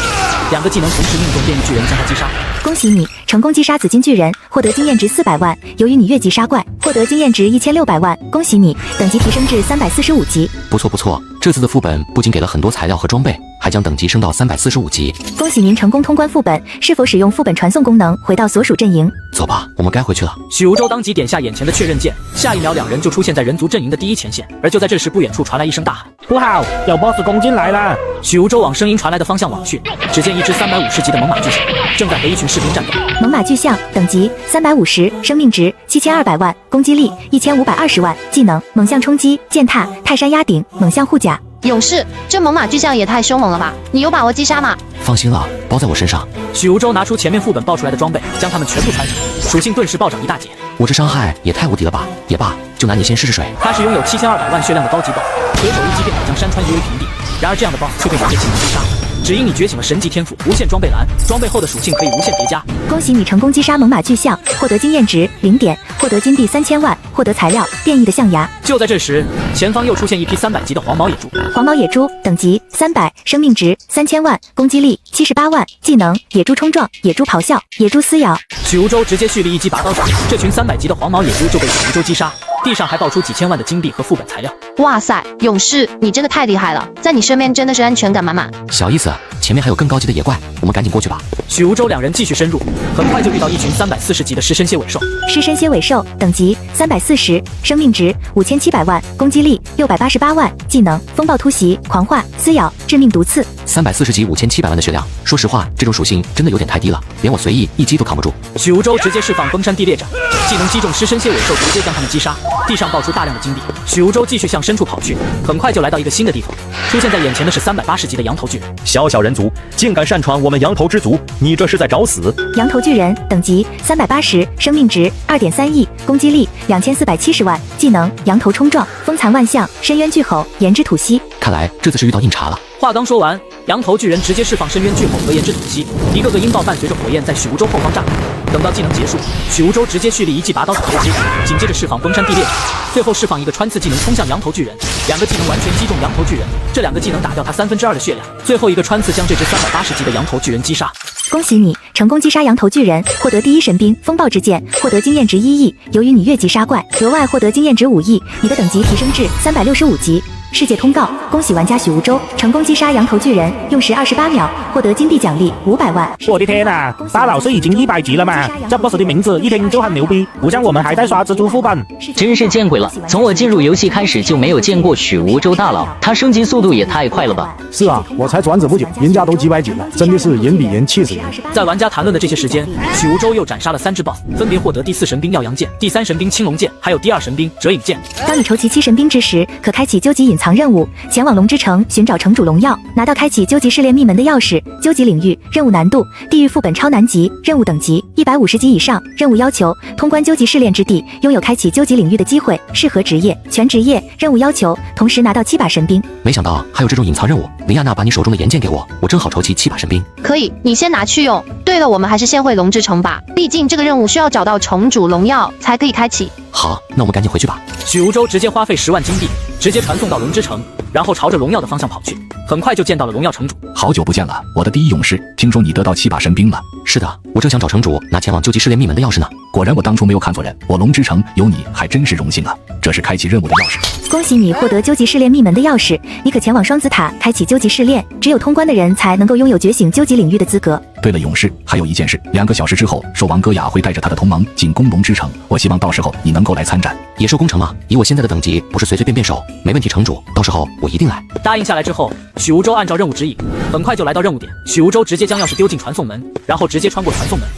斩，2个技能同时命中变异巨人，将他击杀。恭喜你成功击杀紫金巨人，获得经验值400万。由于你越级杀怪，获得经验值1600万。恭喜你等级提升至345级。不错不错，这次的副本不仅给了很多材料和装备，还将等级升到345级。恭喜您成功通关副本，是否使用副本传送功能回到所属阵营？走吧，我们该回去了。许无洲当即点下眼前的确认键，下一秒2人就出现在人族阵营的第一前线。而就在这时，不远处传来一声大喊：不好，有 BOSS 攻进来了！许无洲往声音传来的方向望去，只见一只350级的猛犸巨象正在和一群士兵战斗。猛犸巨象等级350，生命值7200万，攻击力1520万，技能猛象冲击、践踏、泰山压顶、猛象护甲。勇士，这猛犸巨象也太凶猛了吧！你有把握击杀吗？放心了，包在我身上。许无洲拿出前面副本爆出来的装备，将它们全部穿上，属性顿时暴涨一大截。我这伤害也太无敌了吧！也罢，就拿你先试试水。他是拥有7200万血量的高级 BOSS， 随手一击便可将山川夷为平地。然而这样的 BOSS 却被你的技能击杀，只因你觉醒了神级天赋无限装备栏，装备后的属性可以无限叠加。恭喜你成功击杀猛犸巨象，获得经验值0点，获得金币3000万，获得材料变异的象牙。就在这时，前方又出现一批300级的黄毛野猪。黄毛野猪等级300，生命值3000万，攻击力78万，技能野猪冲撞、野猪咆哮、野猪撕咬。许无洲直接蓄力一击拔刀斩，这群300级的黄毛野猪就被许无洲击杀。地上还爆出几千万的金币和副本材料。哇塞，勇士，你真的太厉害了，在你身边真的是安全感满满。小意思，前面还有更高级的野怪，我们赶紧过去吧。许无洲2人继续深入，很快就遇到一群340级的尸身蝎尾兽。尸身蝎尾兽等级340，生命值5700万，攻击力688万，技能风暴突袭、狂化、撕咬、致命毒刺。340级5700万的血量，说实话，这种属性真的有点太低了，连我随意一击都扛不住。许无洲直接释放崩山地裂斩，技能击中尸身蝎尾兽，直接将他们击杀。地上爆出大量的金币。许无洲继续向深处跑去，很快就来到一个新的地方。出现在眼前的是380级的羊头巨人。小小人族，竟敢擅闯我们羊头之族，你这是在找死！羊头巨人等级380，生命值2.3亿，攻击力2470万，技能羊头冲撞、风残万象、深渊巨吼、炎之吐息。看来这次是遇到硬茬了。话刚说完，羊头巨人直接释放深渊巨吼和炎之吐息，一个个音爆伴随着火焰在许无洲后方炸开。等到技能结束，许无舟直接蓄力一记拔刀斩后击，紧接着释放崩山地裂斩，最后释放一个穿刺技能冲向羊头巨人，两个技能完全击中羊头巨人，这两个技能打掉他2/3的血量，最后一个穿刺将这只380级的羊头巨人击杀。恭喜你成功击杀羊头巨人，获得第1神兵风暴之剑，获得经验值1亿。由于你越级杀怪，额外获得经验值5亿，你的等级提升至365级。世界通告：恭喜玩家许无舟成功击杀羊头巨人，用时28秒，获得金币奖励500万。我的天哪，大佬是已经100级了吗？这 boss 的名字一听就很牛逼，不像我们还在刷蜘蛛副本。真是见鬼了！从我进入游戏开始就没有见过许无舟大佬，他升级速度也太快了吧！是啊，我才转职不久，人家都几百级了，真的是人比人气死人。在玩家谈论的这些时间，许无舟又斩杀了3只 boss， 分别获得第4神兵耀阳剑、第3神兵青龙剑，还有第2神兵折影剑。当你筹齐7神兵之时，可开启究极隐藏任务，前往龙之城寻找城主荣耀，拿到开启究极试炼密门的钥匙。究极领域任务难度：地狱副本超难级，任务等级150级以上。任务要求：通关究极试炼之地，拥有开启究极领域的机会，适合职业全职业。任务要求：同时拿到7把神兵。没想到还有这种隐藏任务。林亚娜，把你手中的岩剑给我，我正好筹齐7把神兵。可以，你先拿去用。对了，我们还是先回龙之城吧，毕竟这个任务需要找到城主荣耀才可以开启。好，那我们赶紧回去吧。许无舟直接花费10万金币，直接传送到龙之城，然后朝着荣耀的方向跑去。很快就见到了荣耀城主。好久不见了，我的第一勇士，听说你得到7把神兵了。是的，我正想找城主拿前往究极试炼密门的钥匙呢。果然我当初没有看错人，我龙之城有你还真是荣幸啊！这是开启任务的钥匙。恭喜你获得究极试炼密门的钥匙，你可前往双子塔开启究极试炼，只有通关的人才能够拥有觉醒究极领域的资格。对了，勇士，还有一件事，2个小时之后，兽王戈雅会带着他的同盟进攻龙之城，我希望到时候你能够来参战。野兽攻城吗？以我现在的等级，不是随随便便守，没问题，城主，到时候我一定来。答应下来之后，许无舟按照任务指引，很快就来到任务点。许无舟直接将钥匙丢进传送门，然后直接穿过传送门。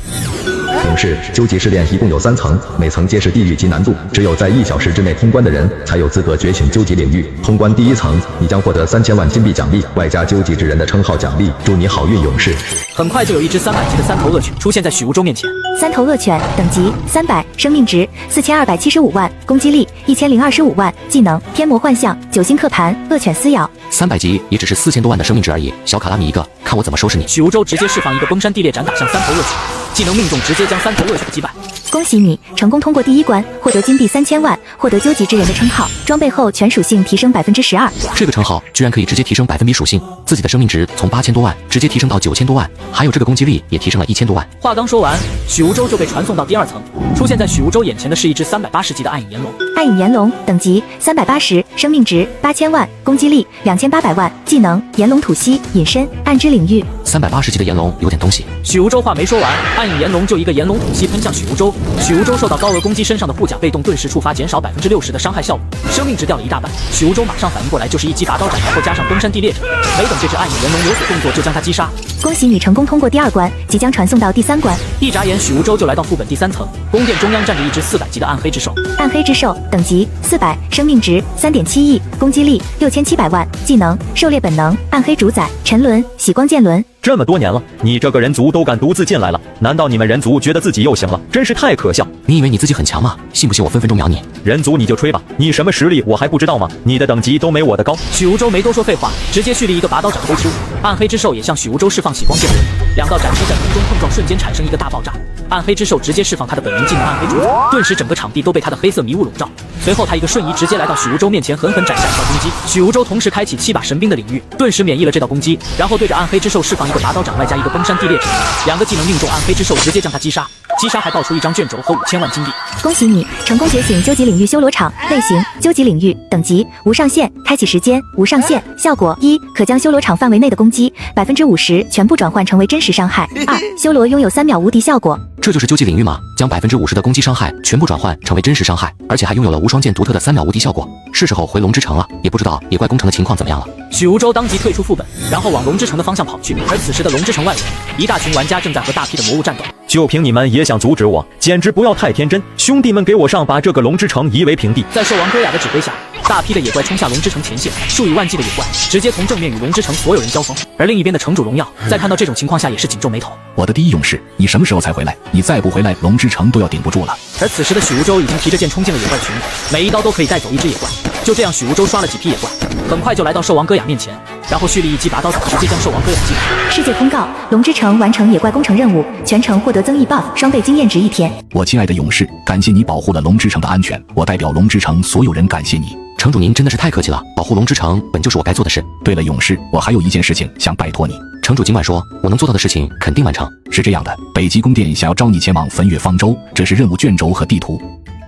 勇士，究极试炼一共有3层，每层皆是地狱级难度，只有在1小时之内通关的人才有资格觉醒究极领域。通关第1层，你将获得3000万金币奖励，外加究极之人的称号奖励。祝你好运，勇士！很快就有一只300级的3头恶犬出现在许无舟面前。3头恶犬，等级300，生命值4275万，攻击力1025万，技能天魔幻象，9星刻盘，恶犬撕咬。300级也只是4000多万的生命值而已，小卡拉米一个，看我怎么收拾你！许无舟直接释放一个崩山地裂斩打向3头恶犬，技能命中，直接将3头恶犬击败。恭喜你成功通过第1关，获得金币3000万，获得究极之人的称号，装备后全属性提升12%。这个称号居然可以直接提升百分比属性，自己的生命值从8000多万直接提升到9000多万，还有这个攻击力也提升了1000多万。话刚说完，许无舟就被传送到第2层，出现在许无舟眼前的是一只380级的暗影炎龙。暗影炎龙，等级380，生命值8000万，攻击力2800万，技能炎龙吐息，隐身，暗之领域。380级的炎龙有点东西。许无舟话没说完，暗影炎龙就一个炎龙吐息喷向许无舟。许无舟受到高额攻击，身上的护甲被动顿时触发减少60%的伤害效果，生命值掉了一大半。许无舟马上反应过来，就是一击拔刀斩，然后加上崩山地裂斩，没等这只暗影炎龙有所动作，就将它击杀。恭喜你成功通过第2关，即将传送到第3关。一眨眼，许无舟就来到副本第3层，宫殿中央站着一只400级的暗黑之兽。暗黑之兽，等级400，生命值3.7亿，攻击力6700万，技能狩猎本能，暗黑主宰，沉沦，洗光剑轮。这么多年了，你这个人族都敢独自进来了，难道你们人族觉得自己又行了？真是太可笑！你以为你自己很强吗？信不信我分分钟秒你？人族你就吹吧，你什么实力我还不知道吗？你的等级都没我的高。许无舟没多说废话，直接蓄力一个拔刀斩挥出，暗黑之兽也向许无舟释放洗光剑轮，2道斩击在空中碰撞，瞬间产生一个大爆炸。暗黑之兽直接释放他的本源技能暗黑主宰，顿时整个场地都被他的黑色迷雾笼罩。随后他一个瞬移直接来到许无舟面前，狠狠斩下一道攻击。许无舟同时开启7把神兵的领域，顿时免疫了这道攻击，然后对着暗黑之兽释放一个拔刀斩，外加一个崩山地裂斩，2个技能命中暗黑之兽，直接将他击杀。击杀还爆出一张卷轴和5000万金币。恭喜你成功觉醒究极领域修罗场，类型究极领域，等级无上限，开启时间无上限，效果1，可将修罗场范围内的攻击50%全部转换成为真实伤害；2，修罗拥有3秒无敌效果。这就是究极领域吗？将50%的攻击伤害全部转换成为真实伤害，而且还拥有了无双剑独特的3秒无敌效果。是时候回龙之城了，也不知道野怪攻城的情况怎么样了。许无舟当即退出副本，然后往龙之城的方向跑去。而此时的龙之城外围，一大群玩家正在和大批的魔物战斗。就凭你们也想阻止我，简直不要太天真！兄弟们，给我上，把这个龙之城夷为平地！在兽王戈雅的指挥下，大批的野怪冲下龙之城前线，数以万计的野怪直接从正面与龙之城所有人交锋。而另一边的城主荣耀在看到这种情况下也是紧皱眉头。我的第一勇士，你什么时候才回来？你再不回来，龙之城都要顶不住了。而此时的许无舟已经提着剑冲进了野怪群，每一刀都可以带走一只野怪。就这样，许无舟刷了几批野怪，很快就来到兽王戈雅面前。然后蓄力一击拔刀斩，直接将兽王割咬击败。世界通告：龙之城完成野怪工程任务，全程获得增益 buff， 双倍经验值1天。我亲爱的勇士，感谢你保护了龙之城的安全，我代表龙之城所有人感谢你。城主您真的是太客气了，保护龙之城本就是我该做的事。对了，勇士，我还有一件事情想拜托你。城主尽管说，我能做到的事情肯定完成。是这样的，北极宫殿想要招你前往焚月方舟，这是任务卷轴和地图。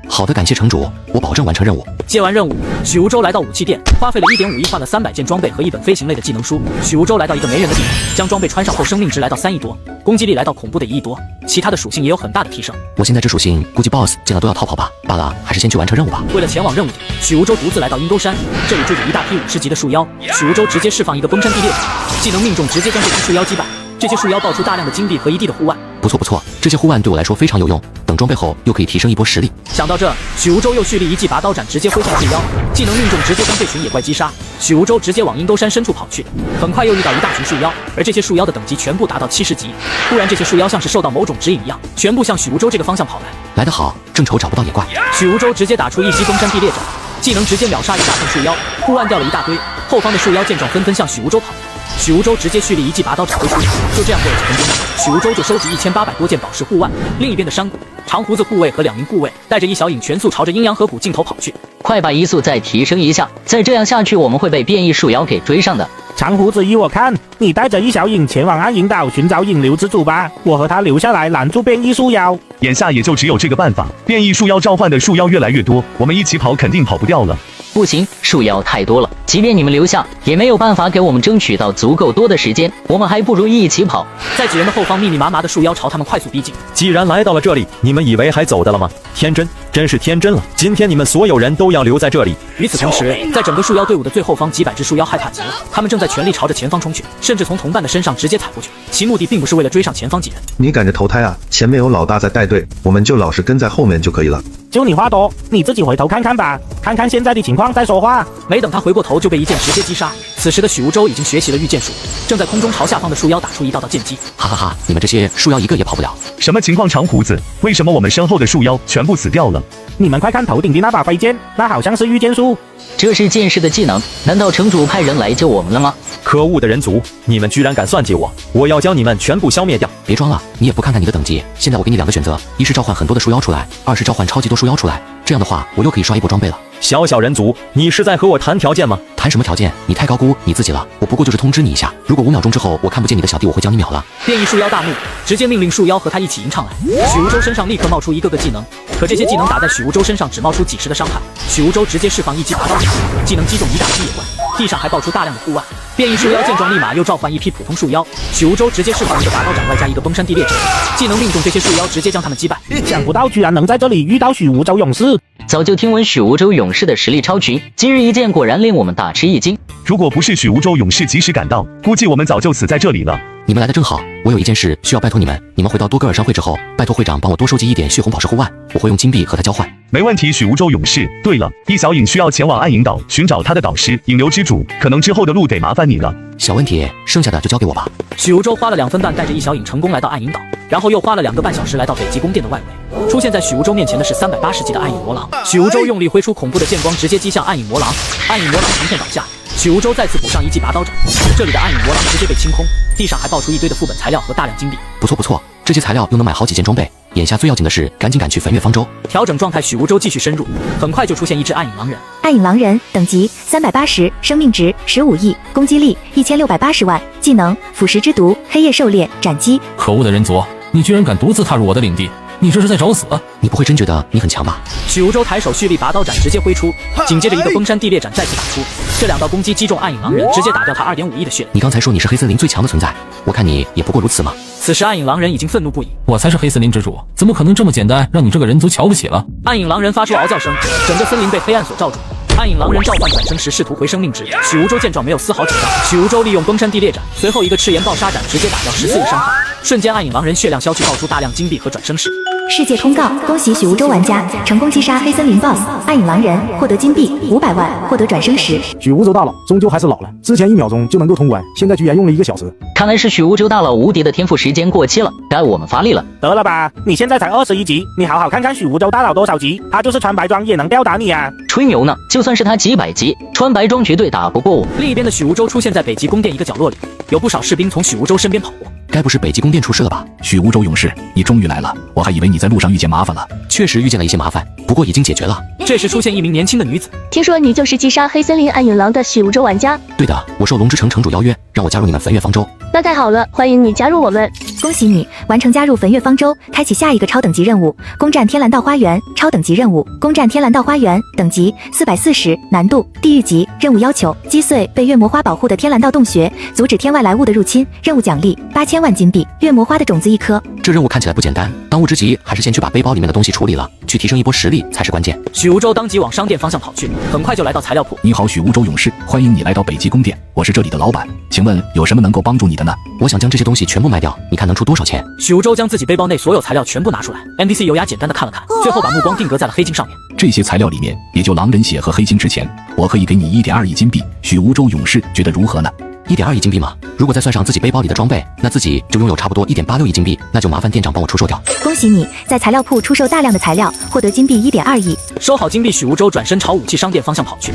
好的，感谢城主，我保证完成任务。接完任务，许无舟来到武器店，花费了1.5亿换了300件装备和一本飞行类的技能书。许无舟来到一个没人的地方，将装备穿上后，生命值来到3亿多，攻击力来到恐怖的1亿多，其他的属性也有很大的提升。我现在这属性估计 BOSS 见了都要逃跑吧，罢了，还是先去完成任务吧。为了前往任务点，许无舟独自来到阴沟山，这里住着一大批50级的树妖。许无舟直接释放一个崩山地裂斩，技能命中，直接将这批树妖击败。这些树妖爆出大量的金币和一地的护腕。不错不错，这些护腕对我来说非常有用，等装备后又可以提升一波实力。想到这，许无舟又蓄力一记拔刀斩，直接挥向树妖，技能命中，直接将这群野怪击杀。许无舟直接往阴沟山深处跑去，很快又遇到一大群树妖，而这些树妖的等级全部达到70级。突然，这些树妖像是受到某种指引一样，全部向许无舟这个方向跑来。来得好，正愁找不到野怪。许无舟直接打出一击崩山地裂斩，技能直接秒杀一大片树妖，护腕掉了一大堆。后方的树妖见状纷纷向许无舟跑来。许无舟直接蓄力一记拔刀斩挥出，就这样过了几分钟，许无舟就收集1800多件宝石护腕。另一边的山谷，长胡子护卫和2名护卫带着一小影全速朝着阴阳河谷尽头跑去。快把移速再提升一下，再这样下去我们会被变异树妖给追上的。长胡子依我看，你带着一小影前往暗影岛寻找引流之主吧，我和他留下来拦住变异树妖。眼下也就只有这个办法，变异树妖召唤的树妖越来越多，我们一起跑肯定跑不掉了。不行，树妖太多了，即便你们留下，也没有办法给我们争取到足够多的时间，我们还不如一起跑。在几人的后方，密密麻麻的树妖朝他们快速逼近。既然来到了这里，你们以为还走的了吗？天真，真是天真了。今天你们所有人都要留在这里。与此同时，在整个树妖队伍的最后方，几百只树妖害怕极了，他们正在全力朝着前方冲去，甚至从同伴的身上直接踩过去。其目的并不是为了追上前方几人。你赶着投胎啊！前面有老大在带队，我们就老实跟在后面就可以了。就你话多，你自己回头看看吧，看看现在的情况再说话。没等他回过头，就被一剑直接击杀。此时的许无舟已经学习了御剑术，正在空中朝下方的树妖打出一道道剑击。哈哈哈！你们这些树妖一个也跑不了。什么情况？长胡子，为什么我们身后的树妖全部死掉了？你们快看头顶的那把飞剑，那好像是御剑术。这是剑士的技能，难道城主派人来救我们了吗？可恶的人族，你们居然敢算计我！我要将你们全部消灭掉！别装了，你也不看看你的等级。现在我给你2个选择，一是召唤很多的树妖出来，2是召唤超级多树妖出来。这样的话，我又可以刷一波装备了。小小人族，你是在和我谈条件吗？谈什么条件？你太高估你自己了。我不过就是通知你一下，如果5秒钟之后我看不见你的小弟，我会将你秒了。变异树妖大怒，直接命令树妖和他一起吟唱来。许无舟身上立刻冒出一个个技能，可这些技能打在许无舟身上只冒出几10的伤害。许无舟直接释放一击拔刀斩，技能击中一大批野怪，地上还爆出大量的护腕。变异树妖见状，立马又召唤一批普通树妖。许无舟直接释放一个拔刀斩，外加一个崩山地裂斩，技能命中这些树妖，直接将他们击败。想不到居然能在这里遇到许无舟勇士。早就听闻许无舟勇士的实力超群，今日一见果然令我们大吃一惊。如果不是许无舟勇士及时赶到，估计我们早就死在这里了。你们来的正好，我有一件事需要拜托你们。你们回到多格尔商会之后，拜托会长帮我多收集一点血红宝石护腕，我会用金币和他交换。没问题，许无舟勇士。对了，一小影需要前往暗影岛寻找他的导师引流之主，可能之后的路得麻烦你了。小问题，剩下的就交给我吧。许无舟花了2分半带着一小影成功来到暗影岛，然后又花了2个半小时来到北极宫殿的外围。出现在许无舟面前的是380级的暗影魔狼。许无舟用力挥出恐怖的剑光，直接击向暗影魔狼。暗影魔狼成片倒下。许无舟再次补上一击拔刀斩，这里的暗影魔狼直接被清空，地上还爆出一堆的副本材料和大量金币。不错不错，这些材料又能买好几件装备。眼下最要紧的是赶紧赶去焚月方舟。调整状态，许无舟继续深入，很快就出现一只暗影狼人。暗影狼人等级380，生命值15亿，攻击力1680万，技能腐蚀之毒、黑夜狩猎、斩击。可恶的人族，你居然敢独自踏入我的领地！你这是在找死！你不会真觉得你很强吧？许无舟抬手蓄力拔刀斩直接挥出，紧接着一个崩山地裂斩再次打出，这2道攻击击中暗影狼人，直接打掉他2.5亿的血。你刚才说你是黑森林最强的存在，我看你也不过如此嘛。此时暗影狼人已经愤怒不已，我才是黑森林之主，怎么可能这么简单让你这个人族瞧不起了？暗影狼人发出嗷叫声，整个森林被黑暗所罩住。暗影狼人召唤转生时试图回生命值，许无舟见状没有丝毫紧张。许无舟利用崩山地裂斩，随后一个赤炎爆杀斩直接打掉14亿伤害，瞬间暗影狼人血量消去，爆出大量金币和转生石。世界通告：恭喜许无洲玩家成功击杀黑森林 BOSS 暗影狼人，获得金币500万，获得转生石。许无洲大佬终究还是老了，之前1秒钟就能够通关，现在居然用了1个小时。看来是许无洲大佬无敌的天赋时间过期了，该我们发力了。得了吧，你现在才21级，你好好看看许无洲大佬多少级，他就是穿白装也能吊打你啊！吹牛呢，就算是他几百级，穿白装绝对打不过我。另一边的许无洲出现在北极宫殿一个角落里，有不少士兵从许无洲身边跑过。该不是北极宫殿出事了吧？许无洲勇士，你终于来了，我还以为你在路上遇见麻烦了。确实遇见了一些麻烦，不过已经解决了。这时出现一名年轻的女子，听说你就是击杀黑森林暗影狼的许无洲玩家？对的，我受龙之城城主邀约，让我加入你们焚月方舟。那太好了，欢迎你加入我们！恭喜你完成加入焚月方舟，开启下一个超等级任务——攻占天蓝道花园。超等级任务：攻占天蓝道花园，等级440，难度地狱级。任务要求：击碎被月魔花保护的天蓝道洞穴，阻止天外来物的入侵。任务奖励8000万金币，月魔花的种子1颗。这任务看起来不简单，当务之急还是先去把背包里面的东西处理了，去提升一波实力才是关键。许无洲当即往商店方向跑去，很快就来到材料铺。你好，许无洲勇士，欢迎你来到北极宫殿，我是这里的老板，请问有什么能够帮助你的呢？我想将这些东西全部卖掉，你看能出多少钱？许无洲将自己背包内所有材料全部拿出来 ，NPC 优雅简单的看了看，最后把目光定格在了黑金上面。这些材料里面也就狼人血和黑金值钱，我可以给你1.2亿金币。许无洲勇士觉得如何呢？1.2亿金币吗？如果再算上自己背包里的装备，那自己就拥有差不多1.86亿金币，那就麻烦店长帮我出售掉。恭喜你在材料铺出售大量的材料，获得金币1.2亿。收好金币，许无洲转身朝武器商店方向跑去，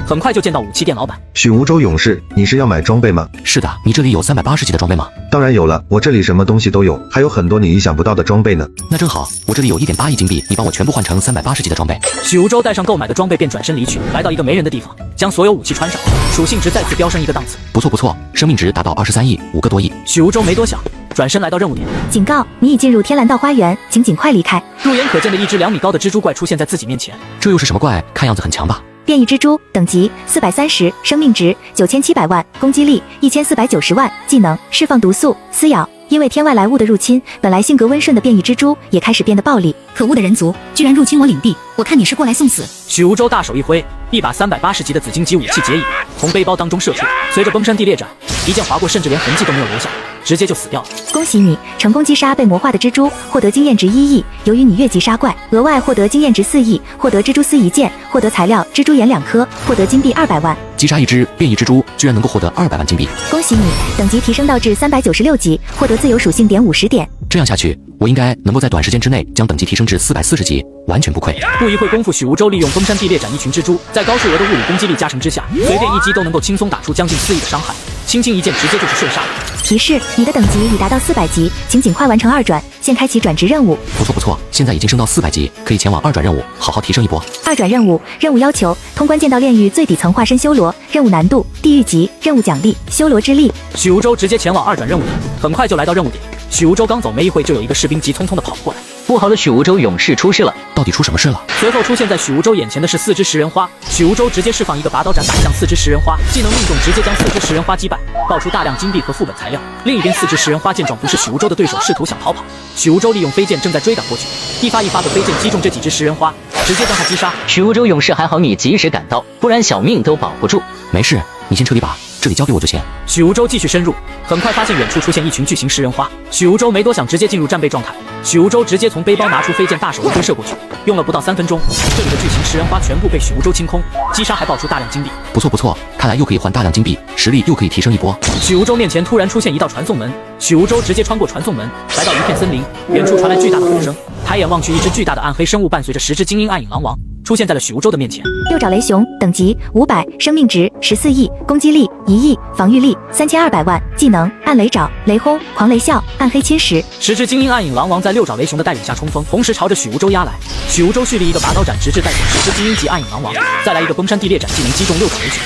很快就见到武器店老板。许无洲勇士，你是要买装备吗？是的，你这里有380级的装备吗？当然有了，我这里什么东西都有，还有很多你意想不到的装备呢。那正好，我这里有1.8亿金币，你帮我全部换成380级的装备。许无洲带上购买的装备便转身离去，来到一个没人的地方，将所有武器穿上，属性值再次飙升1个档次。不错不错，生命值达到23亿，5个多亿。许无洲没多想，转身来到任务点。警告，你已进入天蓝道花园，请尽快离开。肉眼可见的一只2米高的蜘蛛怪出现在自己面前。这又是什么怪？看样子很强吧？变异蜘蛛，等级430，生命值9700万，攻击力1490万，技能释放毒素撕咬。因为天外来物的入侵，本来性格温顺的变异蜘蛛也开始变得暴力。可恶的人族，居然入侵我领地！我看你是过来送死！许无洲大手一挥，一把380级的紫荆级武器结影从背包当中射出，随着崩山地裂斩，一剑划过，甚至连痕迹都没有留下，直接就死掉了。恭喜你成功击杀被魔化的蜘蛛，获得经验值1亿。由于你越级杀怪，额外获得经验值4亿，获得蜘蛛丝1件，获得材料蜘蛛眼2颗，获得金币200万。击杀一只变异蜘蛛，居然能够获得200万金币。恭喜你等级提升到至396级，获得自由属性点50点。这样下去，我应该能够在短时间之内将等级提升至440级，完全不愧。不一会功夫，许无洲利用崩山地裂斩一群蜘蛛，在高数额的物理攻击力加成之下，随便一击都能够轻松打出将近4亿的伤害，轻轻一剑直接就是瞬杀。提示：你的等级已达到400级，请尽快完成2转，现开启转职任务。不错不错，现在已经升到400级，可以前往2转任务，好好提升一波。2转任务，任务要求：通关剑道炼狱最底层化身修罗，任务难度地狱级，任务奖励修罗之力。许无洲直接前往2转任务点，很快就来到任务点。许无洲刚走没一会，就有一个士兵急匆匆的跑过来。不好了，许无洲勇士出事了！到底出什么事了？随后出现在许无洲眼前的是4只食人花，许无洲直接释放一个拔刀斩打向4只食人花，技能命中，直接将4只食人花击败，爆出大量金币和副本材料。另一边4只食人花见状不是许无洲的对手，试图想逃跑，许无洲利用飞剑正在追赶过去，一发一发的飞剑击中这几只食人花，直接将他击杀。许无洲勇士还好你及时赶到，不然小命都保不住。没事，你先撤离吧，这里交给我就行。许无洲继续深入，很快发现远处出现一群巨型食人花，许无洲没多想，直接进入战备状态。许无洲直接从背包拿出飞剑，大手一挥射过去，用了不到3分钟，这里的巨型食人花全部被许无洲清空，击杀还爆出大量金币。不错不错，看来又可以换大量金币，实力又可以提升一波。许无洲面前突然出现一道传送门，许无洲直接穿过传送门，来到一片森林，远处传来巨大的吼声，抬眼望去，一只巨大的暗黑生物伴随着10只精英暗影狼王出现在了许无洲的面前。六爪雷熊，等级500，生命值14亿，攻击力1亿，防御力3200万，技能暗雷爪、雷轰、狂雷啸、暗黑侵蚀。10只精英暗影狼王在六爪雷熊的带领下冲锋，同时朝着许无洲压来。许无洲蓄力一个拔刀斩，直至带走10只精英级暗影狼王，再来一个崩山地裂斩，技能击中六爪雷熊。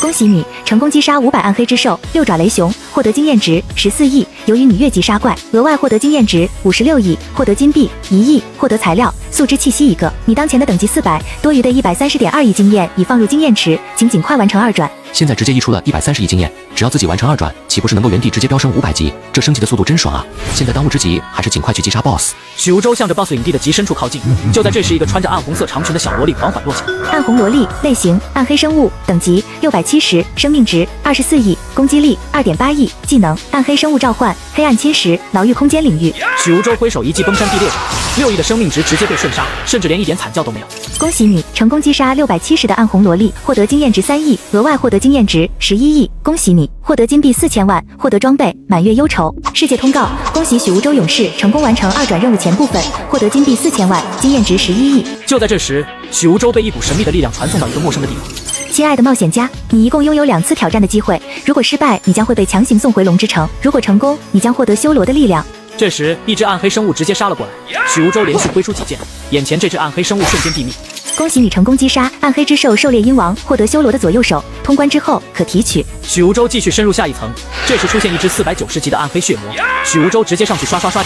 恭喜你成功击杀500暗黑之兽六爪雷熊，获得经验值14亿。由于你越级杀怪，额外获得经验值56亿，获得金币1亿，获得材料素之气息1个。你当前的等级400，多余的130.2亿经验已放入经验池，请尽快完成2转。现在直接溢出了130亿经验，只要自己完成2转，岂不是能够原地直接飙升500级？这升级的速度真爽啊！现在当务之急还是尽快去击杀 BOSS。许无洲向着 BOSS 领地的极深处靠近，就在这时，一个穿着暗红色长裙的小萝莉缓缓落下。暗红萝莉类型暗黑生物，等级670，生命值24亿，攻击力2.8亿，亿，技能暗黑生物召唤，黑暗侵蚀，牢狱空间领域。许无舟挥手一记崩山地裂斩，6亿的生命值直接被瞬杀，甚至连一点惨叫都没有。恭喜你成功击杀670的暗红萝莉，获得经验值3亿，额外获得经验值11亿。恭喜你获得金币4000万，获得装备满月忧愁。世界通告：恭喜许无舟勇士成功完成2转任务前部分，获得金币4000万，经验值11亿。就在这时，许无舟被一股神秘的力量传送到一个陌生的地方。亲爱的冒险家，你一共拥有2次挑战的机会，如果失败，你将会被强行送回龙之城；如果成功，你将获得修罗的力量。这时，一只暗黑生物直接杀了过来，许无舟连续挥出几剑，眼前这只暗黑生物瞬间毙命。恭喜你成功击杀暗黑之兽狩猎鹰王，获得修罗的左右手，通关之后可提取。许无舟继续深入下一层，这时出现一只490级的暗黑血魔，许无舟直接上去刷几下，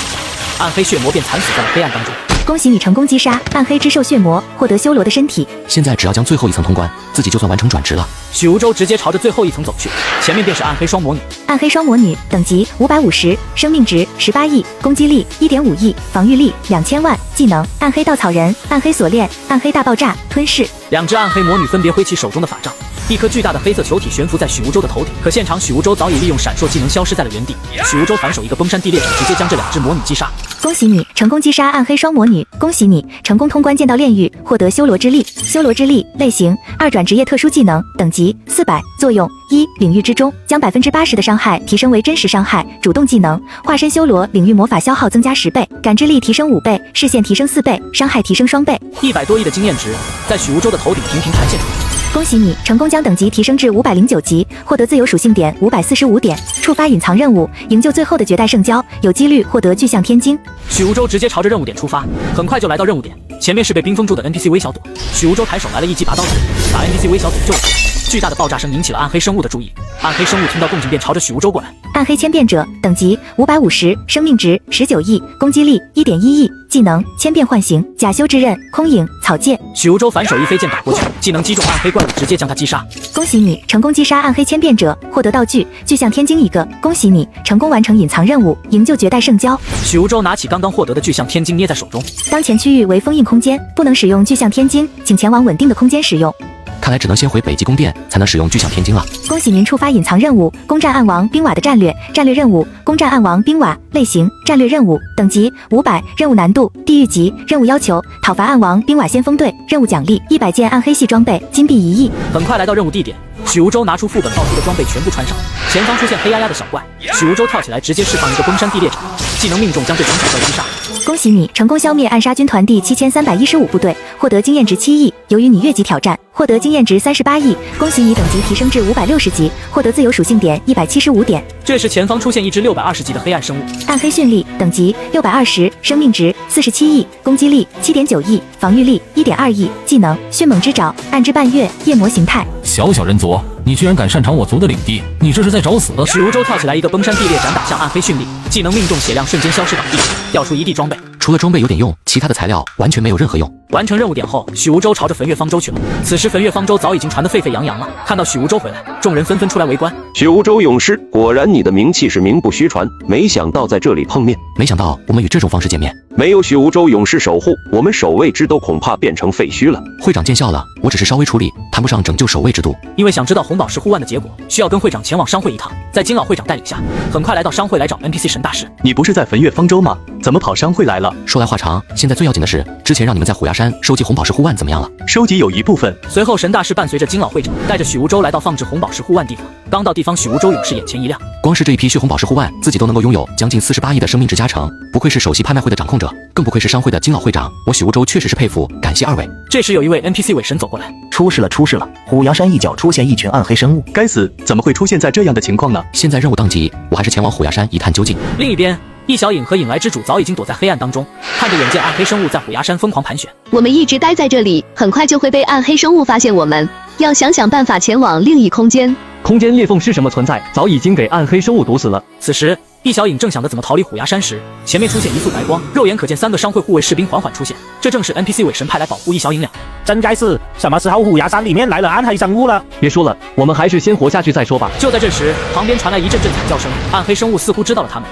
暗黑血魔便惨死在了黑暗当中。恭喜你成功击杀暗黑之兽血魔，获得修罗的身体。现在只要将最后一层通关，自己就算完成转职了。许无舟直接朝着最后一层走去，前面便是暗黑双魔女。暗黑双魔女等级550，生命值18亿，攻击力1.5亿，防御力2000万，技能暗黑稻草人、暗黑锁链、暗黑大爆炸、吞噬。2只暗黑魔女分别挥起手中的法杖，一颗巨大的黑色球体悬浮在许无舟的头顶，可现场许无舟早已利用闪烁技能消失在了原地。许无舟反手一个崩山地裂斩，直接将这2只魔女击杀。恭喜你成功击杀暗黑双魔女，恭喜你成功通关剑道炼狱，获得修罗之力。修罗之力类型2转职业特殊技能，等级400，作用1，领域之中将80%的伤害提升为真实伤害，主动技能化身修罗，领域魔法消耗增加10倍，感知力提升5倍，视线提升4倍，伤害提升双倍。100多亿的经验值在许无舟的头顶频频弹现出来。恭喜你成功将等级提升至509级，获得自由属性点545点，触发隐藏任务，营救最后的绝代圣交，有几率获得巨象天晶。许无舟直接朝着任务点出发，很快就来到任务点，前面是被冰封住的 NPC 微小朵。许无舟抬手来了一记拔刀指，把 NPC 微小朵救了出来。巨大的爆炸声引起了暗黑生物的注意，暗黑生物听到动静便朝着许无舟过来。暗黑千变者等级550，生命值19亿，攻击力1.1亿，技能千变幻形、假修之刃、空影、草芥。许无舟反手一飞剑打过去，技能击中暗黑怪物，直接将他击杀。恭喜你成功击杀暗黑千变者，获得道具巨象天晶1个。恭喜你成功完成隐藏任务，营救绝代圣交。许无舟拿起刚刚获得的巨象天晶捏在手中。当前区域为封印空间，不能使用巨象天晶，请前往稳定的空间使用。看来只能先回北极宫殿才能使用巨象天晶了。恭喜您触发隐藏任务，攻占暗王冰瓦的战略任务，攻占暗王冰瓦，类型战略任务，等级500，任务难度地狱级，任务要求讨伐暗王冰瓦先锋队，任务奖励100件暗黑系装备，金币1亿。很快来到任务地点，许无舟拿出副本爆出的装备全部穿上，前方出现黑压压的小怪，许无舟跳起来直接释放一个崩山地裂斩，技能命中将这群小怪击杀。恭喜你成功消灭暗杀军团第7315部队，获得经验值7亿。由于你越级挑战，获得经验值38亿。恭喜你等级提升至560级，获得自由属性点175点。这时前方出现一只620级的黑暗生物，暗黑训力等级620，生命值47亿，攻击力7.9亿，防御力1.2亿，技能迅猛之爪、暗之半月、夜魔形态。小小人族，你居然敢擅长我族的领地，你这是在找死！许无舟跳起来一个崩山地裂斩打向暗黑训力，技能命中，血量瞬间消失倒地，掉出一地装备。除了装备有点用，其他的材料完全没有任何用。完成任务点后，许无舟朝着焚月方舟去了。此时焚月方舟早已经传得沸沸扬扬了，看到许无舟回来，众人纷纷出来围观。许无舟勇士，果然你的名气是名不虚传，没想到在这里碰面。没想到我们以这种方式见面，没有许无舟勇士守护，我们守卫之都恐怕变成废墟了。会长见笑了，我只是稍微处理，谈不上拯救守卫之都。因为想知道红宝石护腕的结果，需要跟会长前往商会一趟，在金老会长带领下，很快来到商会来找 NPC 神大师。你不是在焚月方舟吗？怎么跑商会来了？说来话长，现在最要紧的是，之前让你们在虎牙山收集红宝石护腕怎么样了？收集有一部分。随后神大师伴随着金老会长带着许无舟来到放置红宝石护腕地方。刚到地方，许无舟勇士眼前一亮，光是这一批血红宝石护腕，自己都能够拥有将近48亿的生命值加成，不愧是首席拍卖会的掌控者，更不愧是商会的金老会长。我许无舟确实是佩服，感谢二位。这时有一位 NPC 伪神走过来，出事了！虎牙山一角出现一群暗黑生物，该死，怎么会出现在这样的情况呢？现在任务当即，我还是前往虎牙山一探究竟。另一边，易小影和影来之主早已经躲在黑暗当中，看着眼见暗黑生物在虎牙山疯狂盘旋。我们一直待在这里，很快就会被暗黑生物发现我们，要想办法前往另一空间。空间裂缝是什么存在？早已经给暗黑生物毒死了。此时，易小影正想着怎么逃离虎牙山时，前面出现一束白光，肉眼可见3个商会护卫士兵缓缓出现，这正是 NPC 伪神派来保护易小影俩。真该死，什么时候虎牙山里面来了暗黑生物了？别说了，我们还是先活下去再说吧。就在这时，旁边传来一阵阵惨叫声，暗黑生物似乎知道了他们。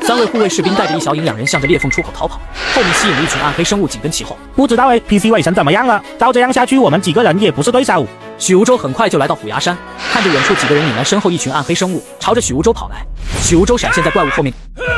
3位护卫士兵带着易小影两人向着裂缝出口逃跑，后面吸引了一群暗黑生物紧跟其后。不知道PC 伪神怎么样了？照这样下去，我们几个人也不是对手。许无舟很快就来到虎牙山，看着远处几个人引来身后一群暗黑生物，朝着许无舟跑来。许无舟闪现在怪物后面，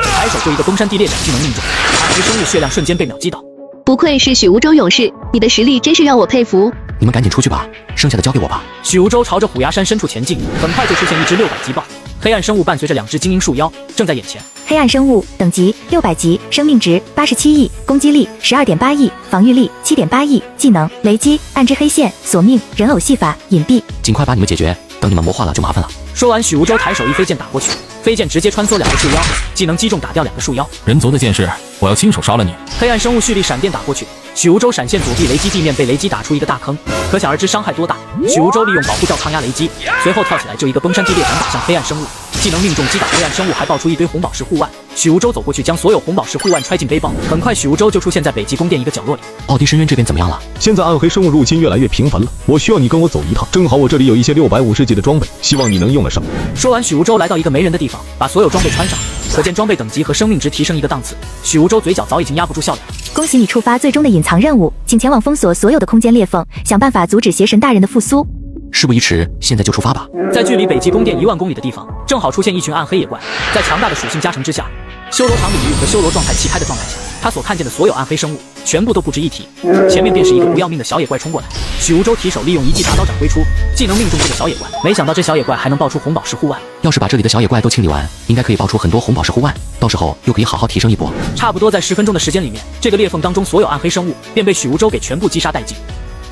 抬手就一个崩山地裂斩技能命中，暗黑生物血量瞬间被秒击倒。不愧是许无舟勇士，你的实力真是让我佩服。你们赶紧出去吧，剩下的交给我吧。许无舟朝着虎牙山深处前进，很快就出现一只600级 BOSS， 黑暗生物伴随着2只精英树妖正在眼前。黑暗生物等级600级，生命值87亿，攻击力12.8亿，防御力7.8亿，技能雷击、暗之黑线、索命、人偶戏法、隐蔽。尽快把你们解决，等你们魔化了就麻烦了。说完，许无舟抬手一飞剑打过去，飞剑直接穿梭2个树妖，技能击中打掉2个树妖。人族的剑士，我要亲手杀了你！黑暗生物蓄力闪电打过去，许无舟闪现躲避雷击，地面被雷击打出一个大坑，可想而知伤害多大。许无舟利用保护罩抗压雷击，随后跳起来就一个崩山地裂斩打向黑暗生物，技能命中击倒黑暗生物，还爆出一堆红宝石护腕。许无舟走过去，将所有红宝石护腕揣进背包，很快许无舟就出现在北极宫殿一个角落里。奥迪深渊这边怎么样了？现在暗黑生物入侵越来越频繁了，我需要你跟我走一趟，正好我这里有一些650级的装备，希望你能用得上。说完，许无舟来到一个没人的地方，把所有装备穿上，可见装备等级和生命值提升一个档次。许无舟嘴角早已经压不住笑脸。恭喜你触发最终的隐藏任务，请前往封锁所有的空间裂缝，想办法阻止邪神大人的复苏。事不宜迟，现在就出发吧。在距离北极宫殿1万公里的地方，正好出现一群暗黑野怪，在强大的属性加成之下，修罗场领域和修罗状态齐开的状态下，他所看见的所有暗黑生物全部都不值一提。前面便是一个不要命的小野怪冲过来，许无舟提手利用一记拔刀斩挥出，技能命中这个小野怪。没想到这小野怪还能爆出红宝石护腕，要是把这里的小野怪都清理完，应该可以爆出很多红宝石护腕，到时候又可以好好提升一波。差不多在10分钟的时间里面，这个裂缝当中所有暗黑生物便被许无舟给全部击杀殆尽。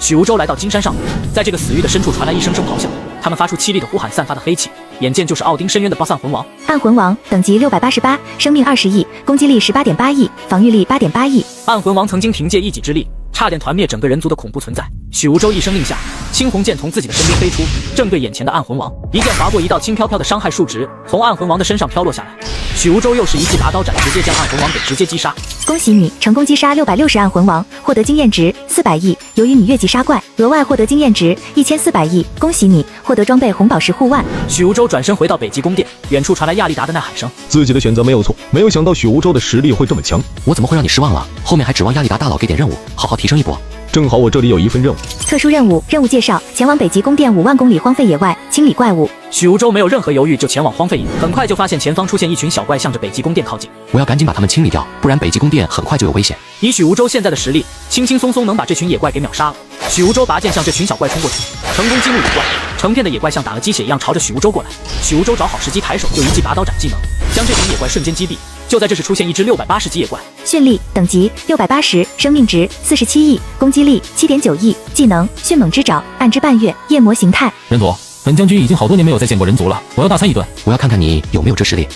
许无舟来到金山上，在这个死域的深处传来一声声咆哮，他们发出凄厉的呼喊，散发的黑气，眼见就是奥丁深渊的BOSS暗魂王。暗魂王等级688，生命20亿，攻击力18.8亿，防御力8.8亿。暗魂王曾经凭借一己之力，差点团灭整个人族的恐怖存在。许无舟一声令下，青红剑从自己的身边飞出，正对眼前的暗魂王，一剑划过，一道轻飘飘的伤害数值从暗魂王的身上飘落下来。许无舟又是一记拔刀斩，直接将暗魂王给直接击杀。恭喜你成功击杀660暗魂王，获得经验值400亿。由于你越级杀怪，额外获得经验值1400亿。恭喜你获得装备红宝石护腕。许无舟转身回到北极宫殿，远处传来亚历达的呐喊声。自己的选择没有错，没有想到许无舟的实力会这么强。我怎么会让你失望了？后面还指望亚历达大佬给点任务，好好提升一波。正好我这里有一份任务。特殊任务，任务介绍：前往北极宫殿5万公里荒废野外，清理怪物。许无舟没有任何犹豫，就前往荒废野，很快就发现前方出现一群小怪，向着北极宫殿靠近。我要赶紧把他们清理掉，不然北极宫殿很快就有危险。以许无舟现在的实力，轻轻松松能把这群野怪给秒杀了。许无舟拔剑向这群小怪冲过去，成功激怒野怪，成片的野怪像打了鸡血一样朝着许无舟过来。许无舟找好时机，抬手就一记拔刀斩技能，将这群野怪瞬间击毙。就在这时，出现一只680级野怪，迅力等级680，生命值47亿，攻击力7.9亿，技能迅猛之爪、暗之半月、夜魔形态。人族，本将军已经好多年没有再见过人族了，我要大餐一顿。我要看看你有没有这实力。